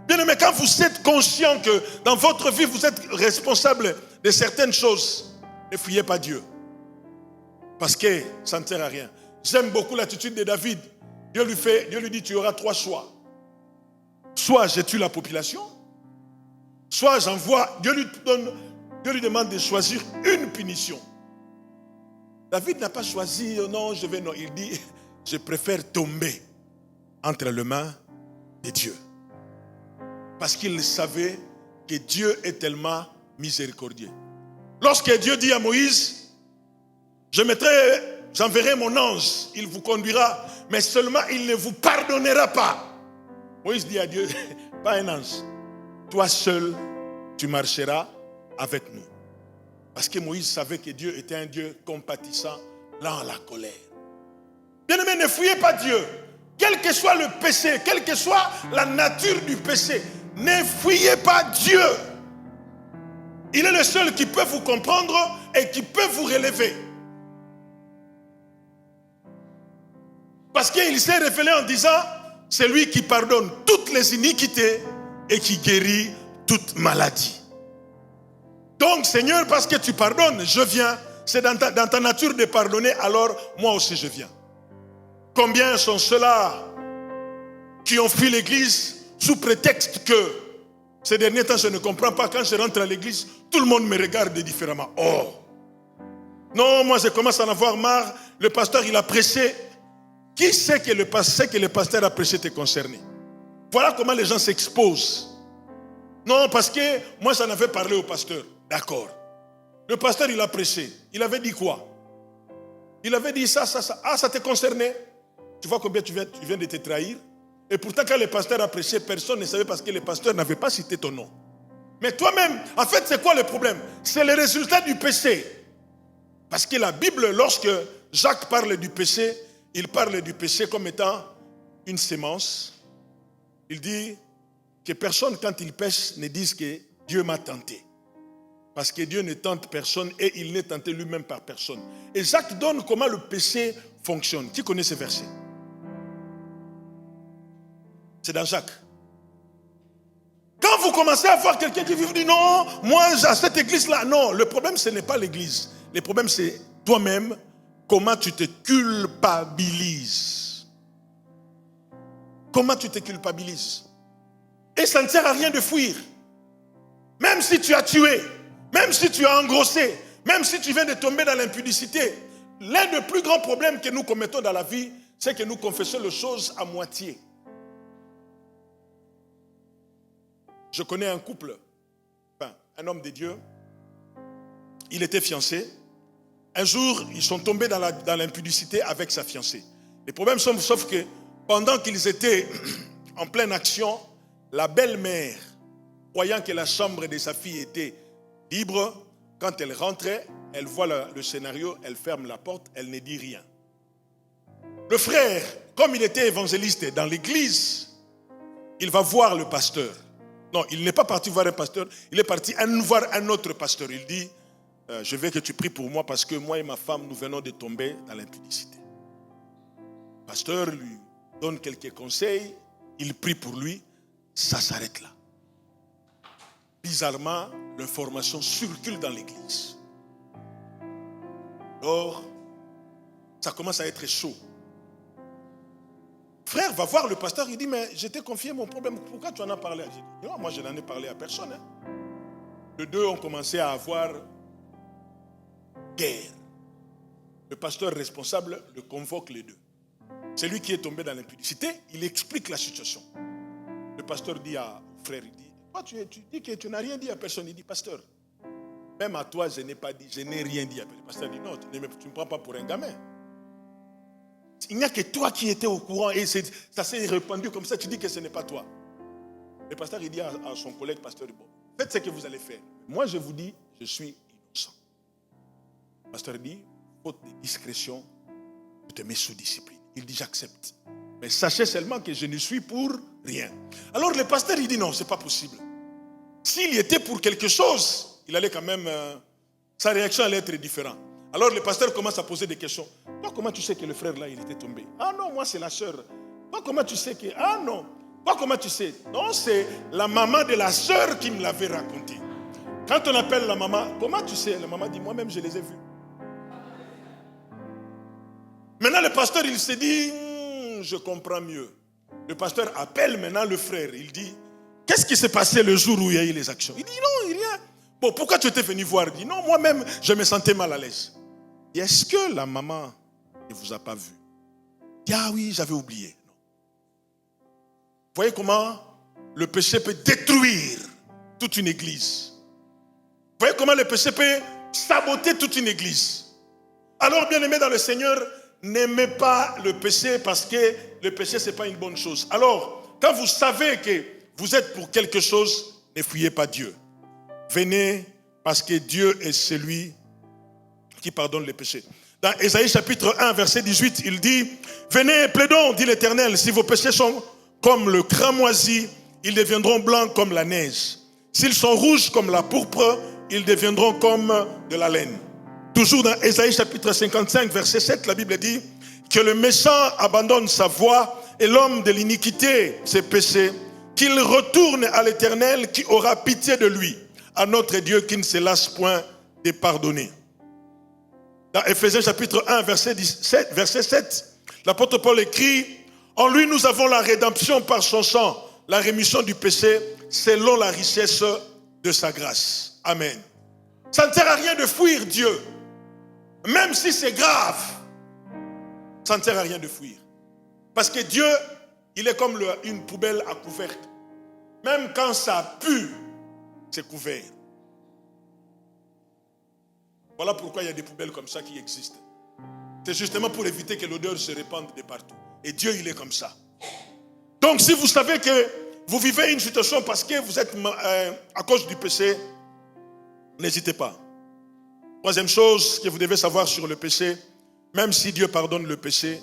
Bien aimé, quand vous êtes conscient que dans votre vie, vous êtes responsable de certaines choses, ne fuyez pas Dieu. Parce que ça ne sert à rien. J'aime beaucoup l'attitude de David. Dieu lui dit, tu auras 3 choix. Soit je tue la population, soit j'envoie, Dieu lui demande de choisir une punition. David n'a pas choisi, non, il dit, je préfère tomber entre les mains de Dieu. Parce qu'il savait que Dieu est tellement miséricordieux. Lorsque Dieu dit à Moïse, j'enverrai mon ange, il vous conduira, mais seulement il ne vous pardonnera pas. Moïse dit à Dieu, pas un ange, toi seul, tu marcheras avec nous. Parce que Moïse savait que Dieu était un Dieu compatissant, lent à la colère. Bien-aimés, ne fuyez pas Dieu. Quel que soit le péché, quelle que soit la nature du péché, ne fuyez pas Dieu. Il est le seul qui peut vous comprendre et qui peut vous relever. Parce qu'il s'est révélé en disant, c'est lui qui pardonne toutes les iniquités et qui guérit toute maladie. Donc Seigneur, parce que tu pardonnes, je viens. C'est dans ta nature de pardonner, alors moi aussi je viens. Combien sont ceux-là qui ont fui l'église sous prétexte que ces derniers temps je ne comprends pas, quand je rentre à l'église, tout le monde me regarde différemment. Oh! Non, moi je commence à en avoir marre. Le pasteur il a prêché. Qui sait que le pasteur a prêché te concerné? Voilà comment les gens s'exposent. Non, parce que moi j'en avais parlé au pasteur. D'accord. Le pasteur il a prêché. Il avait dit quoi? Il avait dit ça. Ah, ça te concernait. Tu vois combien tu viens de te trahir? Et pourtant quand le pasteur a prêché, personne ne savait parce que le pasteur n'avait pas cité ton nom. Mais toi-même, en fait c'est quoi le problème? C'est le résultat du péché. Parce que la Bible, lorsque Jacques parle du péché, il parle du péché comme étant une sémence. Il dit que personne, quand il pêche, ne dise que Dieu m'a tenté. Parce que Dieu ne tente personne et il n'est tenté lui-même par personne. Et Jacques donne comment le péché fonctionne. Qui connaît ce verset? C'est dans Jacques. Quand vous commencez à voir quelqu'un qui vous dit non, moi à cette église-là, non, le problème ce n'est pas l'église. Le problème c'est toi-même. Comment tu te culpabilises? Comment tu te culpabilises? Et ça ne sert à rien de fuir. Même si tu as tué, même si tu as engrossé, même si tu viens de tomber dans l'impudicité, l'un des plus grands problèmes que nous commettons dans la vie, c'est que nous confessons les choses à moitié. Je connais un couple, un homme de Dieu, il était fiancé. Un jour, ils sont tombés dans l'impudicité avec sa fiancée. Les problèmes sont, sauf que pendant qu'ils étaient en pleine action, la belle-mère, croyant que la chambre de sa fille était libre, quand elle rentrait, elle voit le scénario, elle ferme la porte, elle ne dit rien. Le frère, comme il était évangéliste dans l'église, il va voir le pasteur. Non, il n'est pas parti voir un pasteur, il est parti voir un autre pasteur. Il dit, je veux que tu pries pour moi parce que moi et ma femme, nous venons de tomber dans l'impudicité. Le pasteur lui donne quelques conseils, il prie pour lui, ça s'arrête là. Bizarrement, l'information circule dans l'église. Alors, ça commence à être chaud. Frère va voir le pasteur, il dit, mais je t'ai confié mon problème, pourquoi tu en as parlé? J'ai dit, non, moi je n'en ai parlé à personne. Les deux ont commencé à avoir guerre. Le pasteur responsable le convoque les deux. C'est lui qui est tombé dans l'impudicité, il explique la situation. Le pasteur dit au frère, il dit, toi tu dis que tu n'as rien dit à personne. Il dit, pasteur, Même à toi, je n'ai pas dit, je n'ai rien dit. Le pasteur dit, non, tu ne me prends pas pour un gamin. Il n'y a que toi qui étais au courant et ça s'est répandu comme ça, tu dis que ce n'est pas toi. Le pasteur, il dit à son collègue, pasteur, bon, faites ce que vous allez faire. Moi, je vous dis, je suis innocent. Le pasteur dit, faute de discrétion, je te mets sous discipline. Il dit, j'accepte. Mais sachez seulement que je ne suis pour rien. Alors le pasteur, il dit, non, ce n'est pas possible. S'il y était pour quelque chose, il allait quand même, sa réaction allait être différente. Alors le pasteur commence à poser des questions. Toi, comment tu sais que le frère là, il était tombé? Ah non, moi c'est la sœur. Toi, comment tu sais que... Ah non. Toi, comment tu sais? Non, c'est la maman de la sœur qui me l'avait raconté. Quand on appelle la maman, comment tu sais? La maman dit, moi-même je les ai vus. Maintenant le pasteur, il s'est dit, je comprends mieux. Le pasteur appelle maintenant le frère. Il dit, qu'est-ce qui s'est passé le jour où il y a eu les actions? Il dit, non, rien. Bon, pourquoi tu étais venu voir? Il dit, non, moi-même, je me sentais mal à l'aise. Et est-ce que la maman ne vous a pas vu? Il dit, ah oui, j'avais oublié. Non. Vous voyez comment le péché peut détruire toute une église? Vous voyez comment le péché peut saboter toute une église? Alors, bien aimé dans le Seigneur, n'aimez pas le péché parce que le péché, ce n'est pas une bonne chose. Alors, quand vous savez que vous êtes pour quelque chose, ne fuyez pas Dieu. Venez parce que Dieu est celui qui pardonne les péchés. Dans Ésaïe chapitre 1, verset 18, il dit, venez, plaidons, dit l'Éternel, si vos péchés sont comme le cramoisi, ils deviendront blancs comme la neige. S'ils sont rouges comme la pourpre, ils deviendront comme de la laine. Toujours dans Ésaïe chapitre 55, verset 7, la Bible dit que le méchant abandonne sa voie et l'homme de l'iniquité ses péchés, qu'il retourne à l'Éternel qui aura pitié de lui, à notre Dieu qui ne se lasse point de pardonner. Dans Éphésiens chapitre 1, verset 7, l'apôtre Paul écrit, en lui nous avons la rédemption par son sang, la rémission du péché selon la richesse de sa grâce. Amen. Ça ne sert à rien de fuir Dieu. Même si c'est grave, ça ne sert à rien de fuir. Parce que Dieu, il est comme une poubelle à couvercle. Même quand ça pue, c'est couvert. Voilà pourquoi il y a des poubelles comme ça qui existent. C'est justement pour éviter que l'odeur se répande de partout. Et Dieu, il est comme ça. Donc, si vous savez que vous vivez une situation parce que vous êtes à cause du péché, n'hésitez pas. Troisième chose que vous devez savoir sur le péché, même si Dieu pardonne le péché,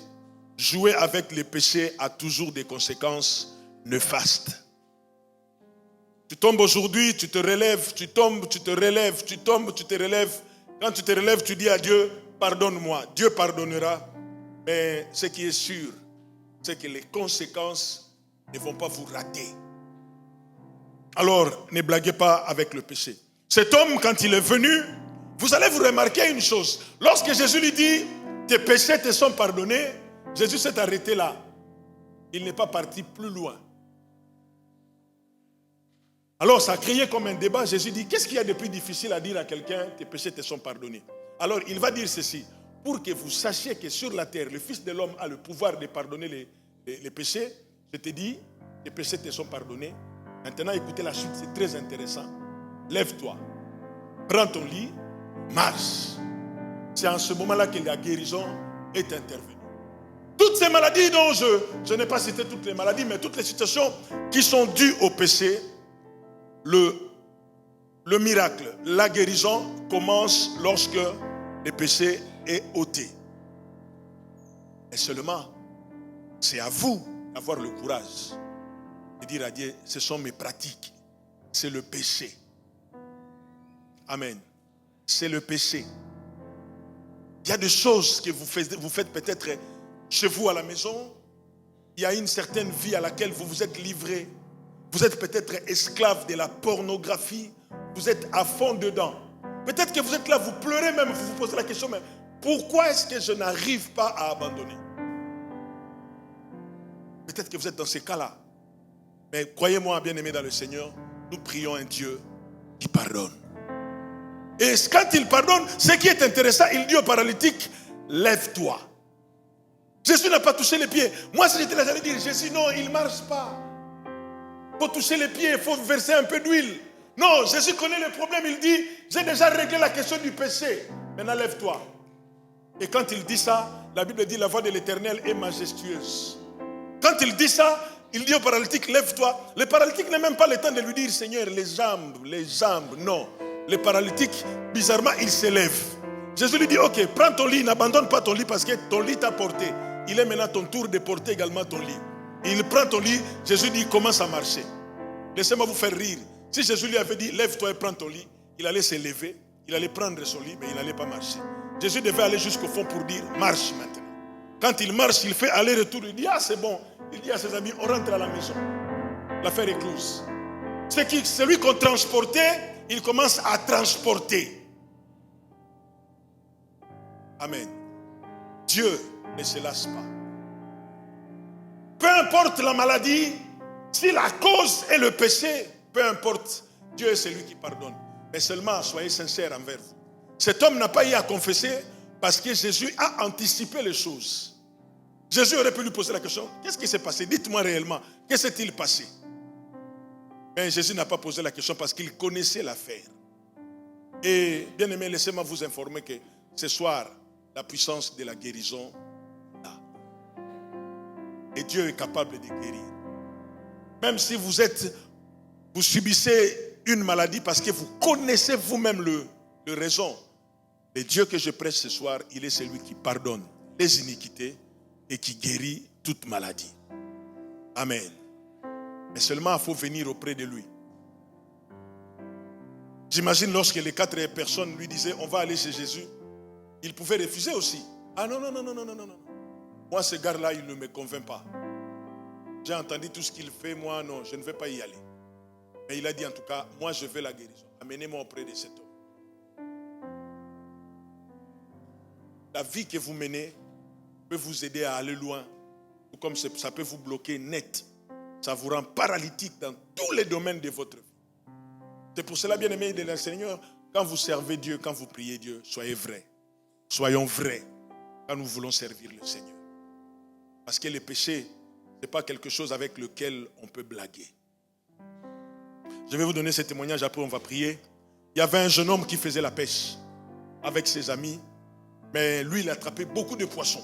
jouer avec le péché a toujours des conséquences néfastes. Tu tombes aujourd'hui, tu te relèves, tu tombes, tu te relèves, tu tombes, tu te relèves. Quand tu te relèves, tu dis à Dieu, pardonne-moi. Dieu pardonnera. Mais ce qui est sûr, c'est que les conséquences ne vont pas vous rater. Alors, ne blaguez pas avec le péché. Cet homme, quand il est venu, vous allez vous remarquer une chose. Lorsque Jésus lui dit, tes péchés te sont pardonnés, Jésus s'est arrêté là. Il n'est pas parti plus loin. Alors ça a créé comme un débat. Jésus dit, qu'est-ce qu'il y a de plus difficile à dire à quelqu'un, tes péchés te sont pardonnés? Alors il va dire ceci, pour que vous sachiez que sur la terre, le Fils de l'homme a le pouvoir de pardonner les péchés. Je te dis, tes péchés te sont pardonnés. Maintenant écoutez la suite, c'est très intéressant. Lève-toi, prends ton lit, marche. C'est en ce moment-là que la guérison est intervenue. Toutes ces maladies dont je n'ai pas cité toutes les maladies, mais toutes les situations qui sont dues au péché, le miracle, la guérison commence lorsque le péché est ôté. Et seulement, c'est à vous d'avoir le courage de dire à Dieu, ce sont mes pratiques, c'est le péché. Amen. C'est le péché. Il y a des choses que vous faites peut-être chez vous à la maison. Il y a une certaine vie à laquelle vous vous êtes livré. Vous êtes peut-être esclave de la pornographie. Vous êtes à fond dedans. Peut-être que vous êtes là, vous pleurez même, vous vous posez la question, mais pourquoi est-ce que je n'arrive pas à abandonner? Peut-être que vous êtes dans ces cas-là. Mais croyez-moi, bien-aimés dans le Seigneur, nous prions un Dieu qui pardonne. Et quand il pardonne, ce qui est intéressant, il dit au paralytique, lève-toi. Jésus n'a pas touché les pieds. Moi, si j'étais là, j'allais dire, Jésus, non, il ne marche pas. Il faut toucher les pieds, il faut verser un peu d'huile. Non, Jésus connaît le problème. Il dit, j'ai déjà réglé la question du péché. Maintenant, lève-toi. Et quand il dit ça, la Bible dit, la voix de l'Éternel est majestueuse. Quand il dit ça, il dit au paralytique, lève-toi. Le paralytique n'a même pas le temps de lui dire, Seigneur, les jambes. Non. Le paralytique, bizarrement, il s'élève. Jésus lui dit, ok, prends ton lit, n'abandonne pas ton lit parce que ton lit t'a porté. Il est maintenant ton tour de porter également ton lit. Il prend ton lit, Jésus dit, commence à marcher. Laissez-moi vous faire rire. Si Jésus lui avait dit, lève-toi et prends ton lit, il allait se lever, il allait prendre son lit, mais il n'allait pas marcher. Jésus devait aller jusqu'au fond pour dire, marche maintenant. Quand il marche, il fait aller-retour, il dit, ah c'est bon. Il dit à ses amis, on rentre à la maison. L'affaire est close. Celui qu'on transportait, il commence à transporter. Amen. Dieu ne se lasse pas. Peu importe la maladie, si la cause est le péché, peu importe, Dieu est celui qui pardonne. Mais seulement soyez sincères envers vous. Cet homme n'a pas eu à confesser parce que Jésus a anticipé les choses. Jésus aurait pu lui poser la question, qu'est-ce qui s'est passé? Dites-moi réellement, qu'est-ce qui s'est-il passé? Mais Jésus n'a pas posé la question parce qu'il connaissait l'affaire. Et bien aimé, laissez-moi vous informer que ce soir, la puissance de la guérison là. Et Dieu est capable de guérir. Même si vous subissez une maladie parce que vous connaissez vous-même le raison. Le Dieu que je prêche ce soir, il est celui qui pardonne les iniquités et qui guérit toute maladie. Amen. Mais seulement il faut venir auprès de lui. J'imagine lorsque les 4 personnes lui disaient, on va aller chez Jésus, il pouvait refuser aussi. Ah non. Moi, ce gars-là, il ne me convainc pas. J'ai entendu tout ce qu'il fait, moi, non, je ne vais pas y aller. Mais il a dit en tout cas, moi, je veux la guérison. Amenez-moi auprès de cet homme. La vie que vous menez peut vous aider à aller loin. Ou comme ça peut vous bloquer net. Ça vous rend paralytique dans tous les domaines de votre vie. C'est pour cela, bien aimé de le Seigneur, quand vous servez Dieu, quand vous priez Dieu, soyez vrais. Soyons vrais quand nous voulons servir le Seigneur. Parce que le péché, ce n'est pas quelque chose avec lequel on peut blaguer. Je vais vous donner ce témoignage, après on va prier. Il y avait un jeune homme qui faisait la pêche avec ses amis, mais lui, il a attrapé beaucoup de poissons.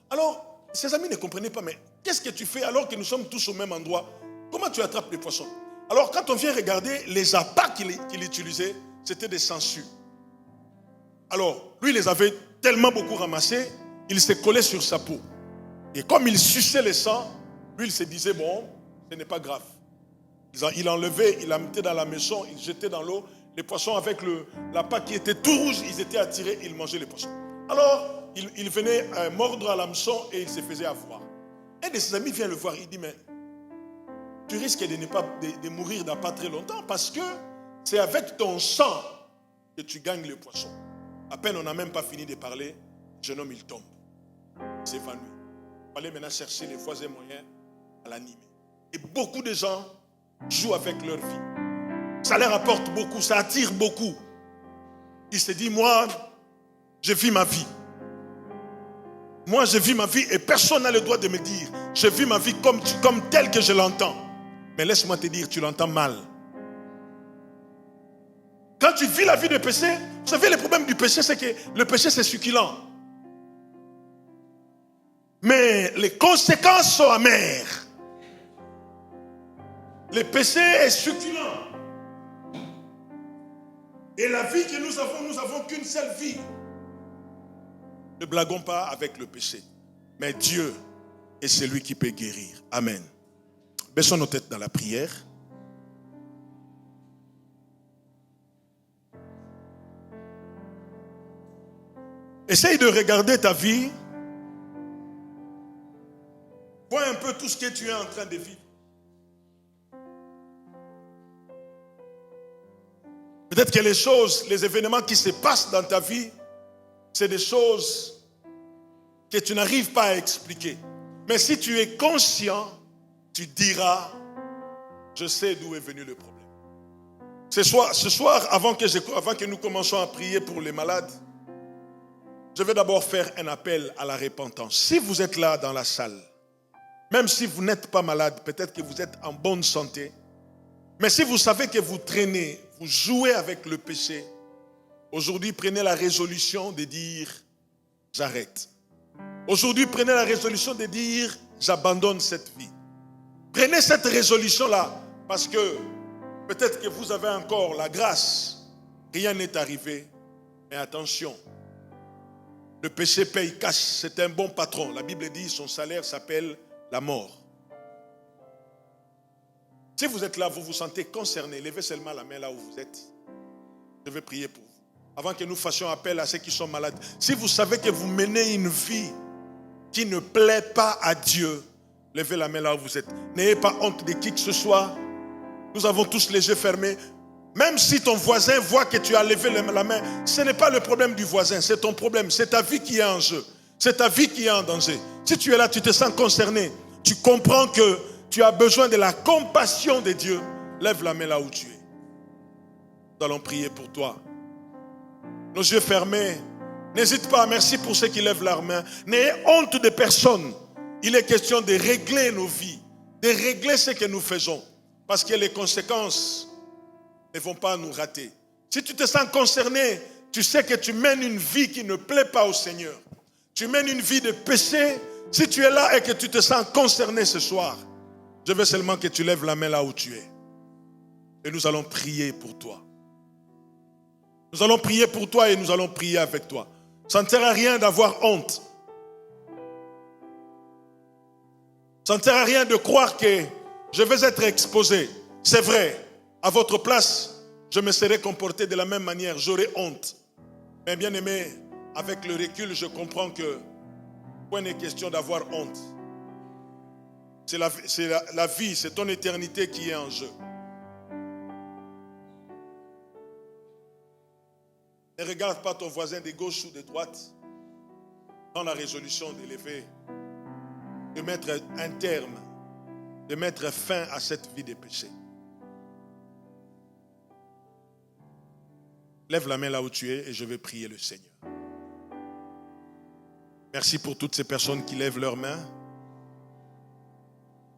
Alors, ses amis ne comprenaient pas, mais qu'est-ce que tu fais alors que nous sommes tous au même endroit? Comment tu attrapes les poissons? Alors, quand on vient regarder les appâts qu'il utilisait, c'était des sangsues. Alors, lui, il les avait tellement beaucoup ramassés, il s'est collé sur sa peau. Et comme il suçait le sang, lui, il se disait, bon, ce n'est pas grave. Il enlevait, il la mettait dans la maison, il jetait dans l'eau. Les poissons avec l'appât qui était tout rouge, ils étaient attirés, ils mangeaient les poissons. Alors, il venait mordre à l'hameçon et il se faisait avoir. Un de ses amis vient le voir, il dit, mais tu risques de mourir dans pas très longtemps parce que c'est avec ton sang que tu gagnes le poisson. À peine on n'a même pas fini de parler, le jeune homme il tombe, il s'évanouit. Il fallait maintenant chercher les voies et moyens à l'animer. Et beaucoup de gens jouent avec leur vie. Ça leur apporte beaucoup, ça attire beaucoup. Il se dit, moi, je vis ma vie. Moi, je vis ma vie et personne n'a le droit de me dire, je vis ma vie comme telle que je l'entends. Mais laisse-moi te dire, tu l'entends mal. Quand tu vis la vie de péché, vous savez, le problème du péché, c'est que le péché, c'est succulent. Mais les conséquences sont amères. Le péché est succulent. Et la vie que nous avons qu'une seule vie. Ne blaguons pas avec le péché. Mais Dieu est celui qui peut guérir. Amen. Baissons nos têtes dans la prière. Essaye de regarder ta vie. Vois un peu tout ce que tu es en train de vivre. Peut-être que les événements qui se passent dans ta vie, c'est des choses que tu n'arrives pas à expliquer. Mais si tu es conscient, tu diras, je sais d'où est venu le problème. Ce soir, avant que nous commencions à prier pour les malades, je vais d'abord faire un appel à la repentance. Si vous êtes là dans la salle Même si vous n'êtes pas malade, peut-être que vous êtes en bonne santé. Mais si vous savez que vous traînez, vous jouez avec le péché, aujourd'hui prenez la résolution de dire « j'arrête ». Aujourd'hui prenez la résolution de dire « j'abandonne cette vie ». Prenez cette résolution-là parce que peut-être que vous avez encore la grâce. Rien n'est arrivé. Mais attention, le péché paye cash. C'est un bon patron. La Bible dit son salaire s'appelle la mort. Si vous êtes là, vous vous sentez concerné, levez seulement la main là où vous êtes. Je vais prier pour vous. Avant que nous fassions appel à ceux qui sont malades. Si vous savez que vous menez une vie qui ne plaît pas à Dieu, levez la main là où vous êtes. N'ayez pas honte de qui que ce soit. Nous avons tous les yeux fermés. Même si ton voisin voit que tu as levé la main, ce n'est pas le problème du voisin, c'est ton problème. C'est ta vie qui est en jeu. C'est ta vie qui est en danger. Si tu es là, tu te sens concerné. Tu comprends que tu as besoin de la compassion de Dieu. Lève la main là où tu es. Nous allons prier pour toi. Nos yeux fermés. N'hésite pas, merci pour ceux qui lèvent leurs mains. N'ayez honte de personne. Il est question de régler nos vies, de régler ce que nous faisons. Parce que les conséquences ne vont pas nous rater. Si tu te sens concerné, tu sais que tu mènes une vie qui ne plaît pas au Seigneur. Tu mènes une vie de péché. Si tu es là et que tu te sens concerné ce soir, je veux seulement que tu lèves la main là où tu es. Et nous allons prier pour toi. Nous allons prier pour toi et nous allons prier avec toi. Ça ne sert à rien d'avoir honte. Ça ne sert à rien de croire que je vais être exposé. C'est vrai, à votre place, je me serais comporté de la même manière. J'aurais honte. Mais bien aimé, avec le recul, je comprends que point n'est question d'avoir honte. C'est la vie, c'est ton éternité qui est en jeu. Ne regarde pas ton voisin de gauche ou de droite. Prends la résolution d'élever, de mettre un terme, de mettre fin à cette vie de péché. Lève la main là où tu es et je vais prier le Seigneur. Merci pour toutes ces personnes qui lèvent leurs mains.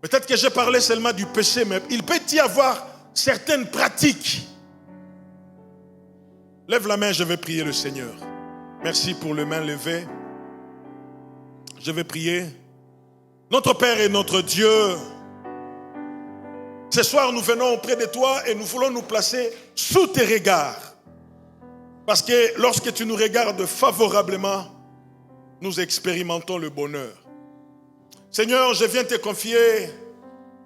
Peut-être que j'ai parlé seulement du péché, mais il peut y avoir certaines pratiques. Lève la main, je vais prier le Seigneur. Merci pour les mains levées. Je vais prier. Notre Père et notre Dieu, ce soir nous venons auprès de toi et nous voulons nous placer sous tes regards. Parce que lorsque tu nous regardes favorablement, nous expérimentons le bonheur. Seigneur, je viens te confier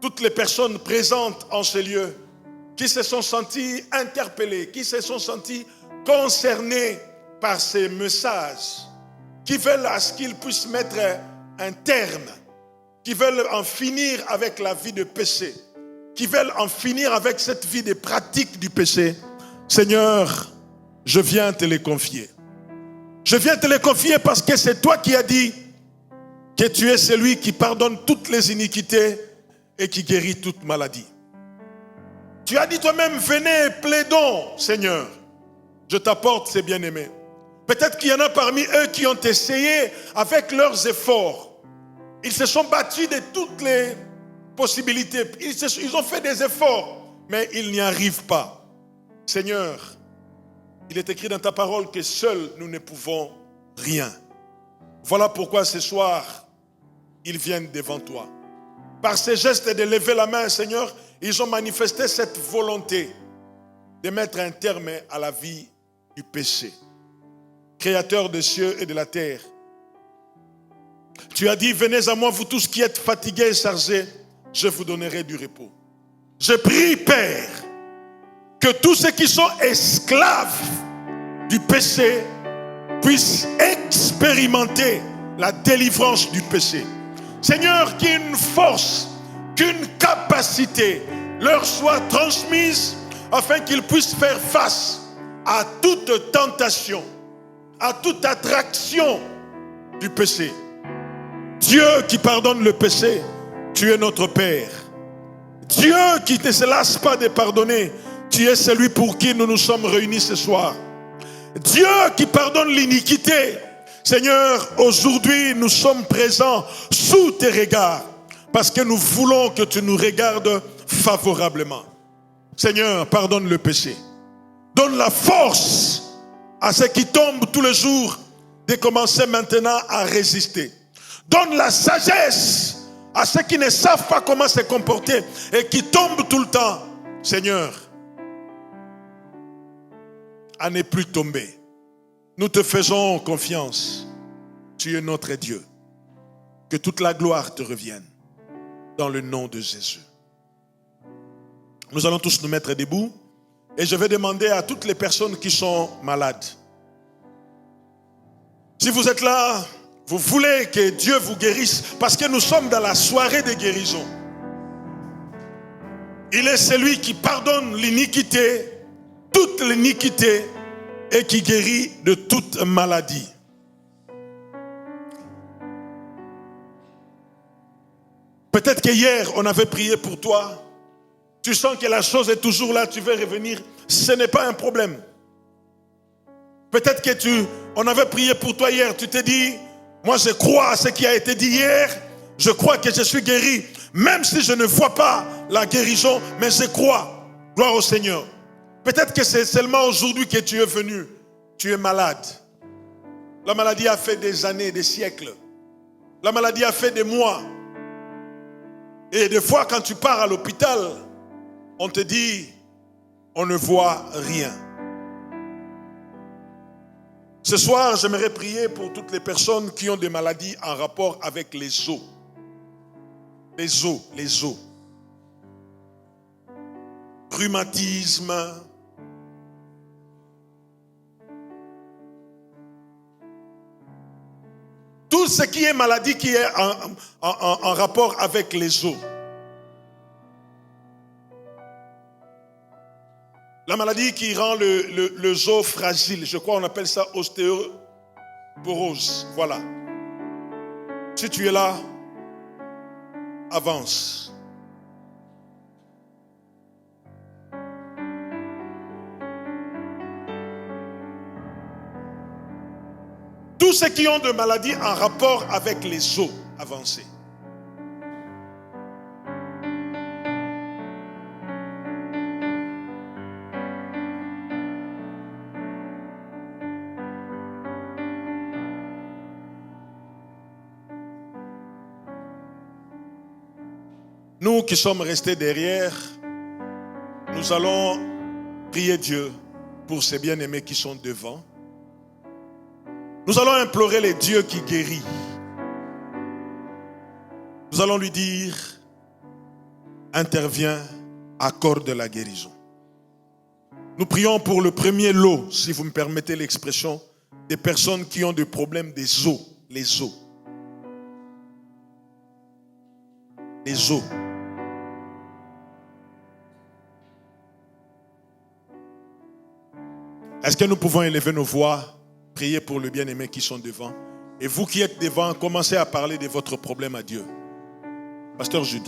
toutes les personnes présentes en ce lieu qui se sont senties interpellées, qui se sont senties concernées par ces messages, qui veulent à ce qu'ils puissent mettre un terme, qui veulent en finir avec la vie de péché, qui veulent en finir avec cette vie de pratique du péché. Seigneur, je viens te les confier. Je viens te les confier parce que c'est toi qui as dit que tu es celui qui pardonne toutes les iniquités et qui guérit toute maladie. Tu as dit toi-même, venez, plaidons, Seigneur. Je t'apporte ces bien-aimés. Peut-être qu'il y en a parmi eux qui ont essayé avec leurs efforts. Ils se sont battus de toutes les possibilités. Ils ont fait des efforts, mais ils n'y arrivent pas. Seigneur, il est écrit dans ta parole que seuls nous ne pouvons rien. Voilà pourquoi ce soir, ils viennent devant toi. Par ces gestes de lever la main, Seigneur, ils ont manifesté cette volonté de mettre un terme à la vie du péché. Créateur des cieux et de la terre, tu as dit, venez à moi vous tous qui êtes fatigués et chargés, je vous donnerai du repos. Je prie, Père, que tous ceux qui sont esclaves du péché puissent expérimenter la délivrance du péché. Seigneur, qu'une force, qu'une capacité leur soit transmise afin qu'ils puissent faire face à toute tentation, à toute attraction du péché. Dieu qui pardonne le péché, tu es notre Père. Dieu qui ne se lasse pas de pardonner, tu es celui pour qui nous nous sommes réunis ce soir. Dieu qui pardonne l'iniquité, Seigneur, aujourd'hui nous sommes présents sous tes regards parce que nous voulons que tu nous regardes favorablement. Seigneur, pardonne le péché. Donne la force à ceux qui tombent tous les jours de commencer maintenant à résister. Donne la sagesse à ceux qui ne savent pas comment se comporter et qui tombent tout le temps. Seigneur, à ne plus tomber. Nous te faisons confiance. Tu es notre Dieu. Que toute la gloire te revienne. Dans le nom de Jésus. Nous allons tous nous mettre debout. Et je vais demander à toutes les personnes qui sont malades. Si vous êtes là, vous voulez que Dieu vous guérisse, parce que nous sommes dans la soirée de guérison. Il est celui qui pardonne l'iniquité, toute l'iniquité, et qui guérit de toute maladie. Peut-être qu'hier, on avait prié pour toi. Tu sens que la chose est toujours là, tu veux revenir. Ce n'est pas un problème. Peut-être que on avait prié pour toi hier, tu t'es dit, moi je crois à ce qui a été dit hier, je crois que je suis guéri, même si je ne vois pas la guérison, mais je crois. Gloire au Seigneur. Peut-être que c'est seulement aujourd'hui que tu es venu, tu es malade. La maladie a fait des années, des siècles. La maladie a fait des mois. Et des fois, quand tu pars à l'hôpital, on te dit, on ne voit rien. Ce soir, j'aimerais prier pour toutes les personnes qui ont des maladies en rapport avec les os. Les os, les os. Rhumatisme. Tout ce qui est maladie qui est en rapport avec les os. La maladie qui rend le os fragile, je crois qu'on appelle ça ostéoporose. Voilà. Si tu es là, avance. Tous ceux qui ont de maladies en rapport avec les os, avancez. Nous qui sommes restés derrière, nous allons prier Dieu pour ces bien-aimés qui sont devant. Nous allons implorer les dieux qui guérit. Nous allons lui dire, interviens, accorde la guérison. Nous prions pour le premier lot, si vous me permettez l'expression, des personnes qui ont des problèmes des os, les os. Les os. Est-ce que nous pouvons élever nos voix, prier pour le bien-aimé qui sont devant? Et vous qui êtes devant, commencez à parler de votre problème à Dieu. Pasteur Jude.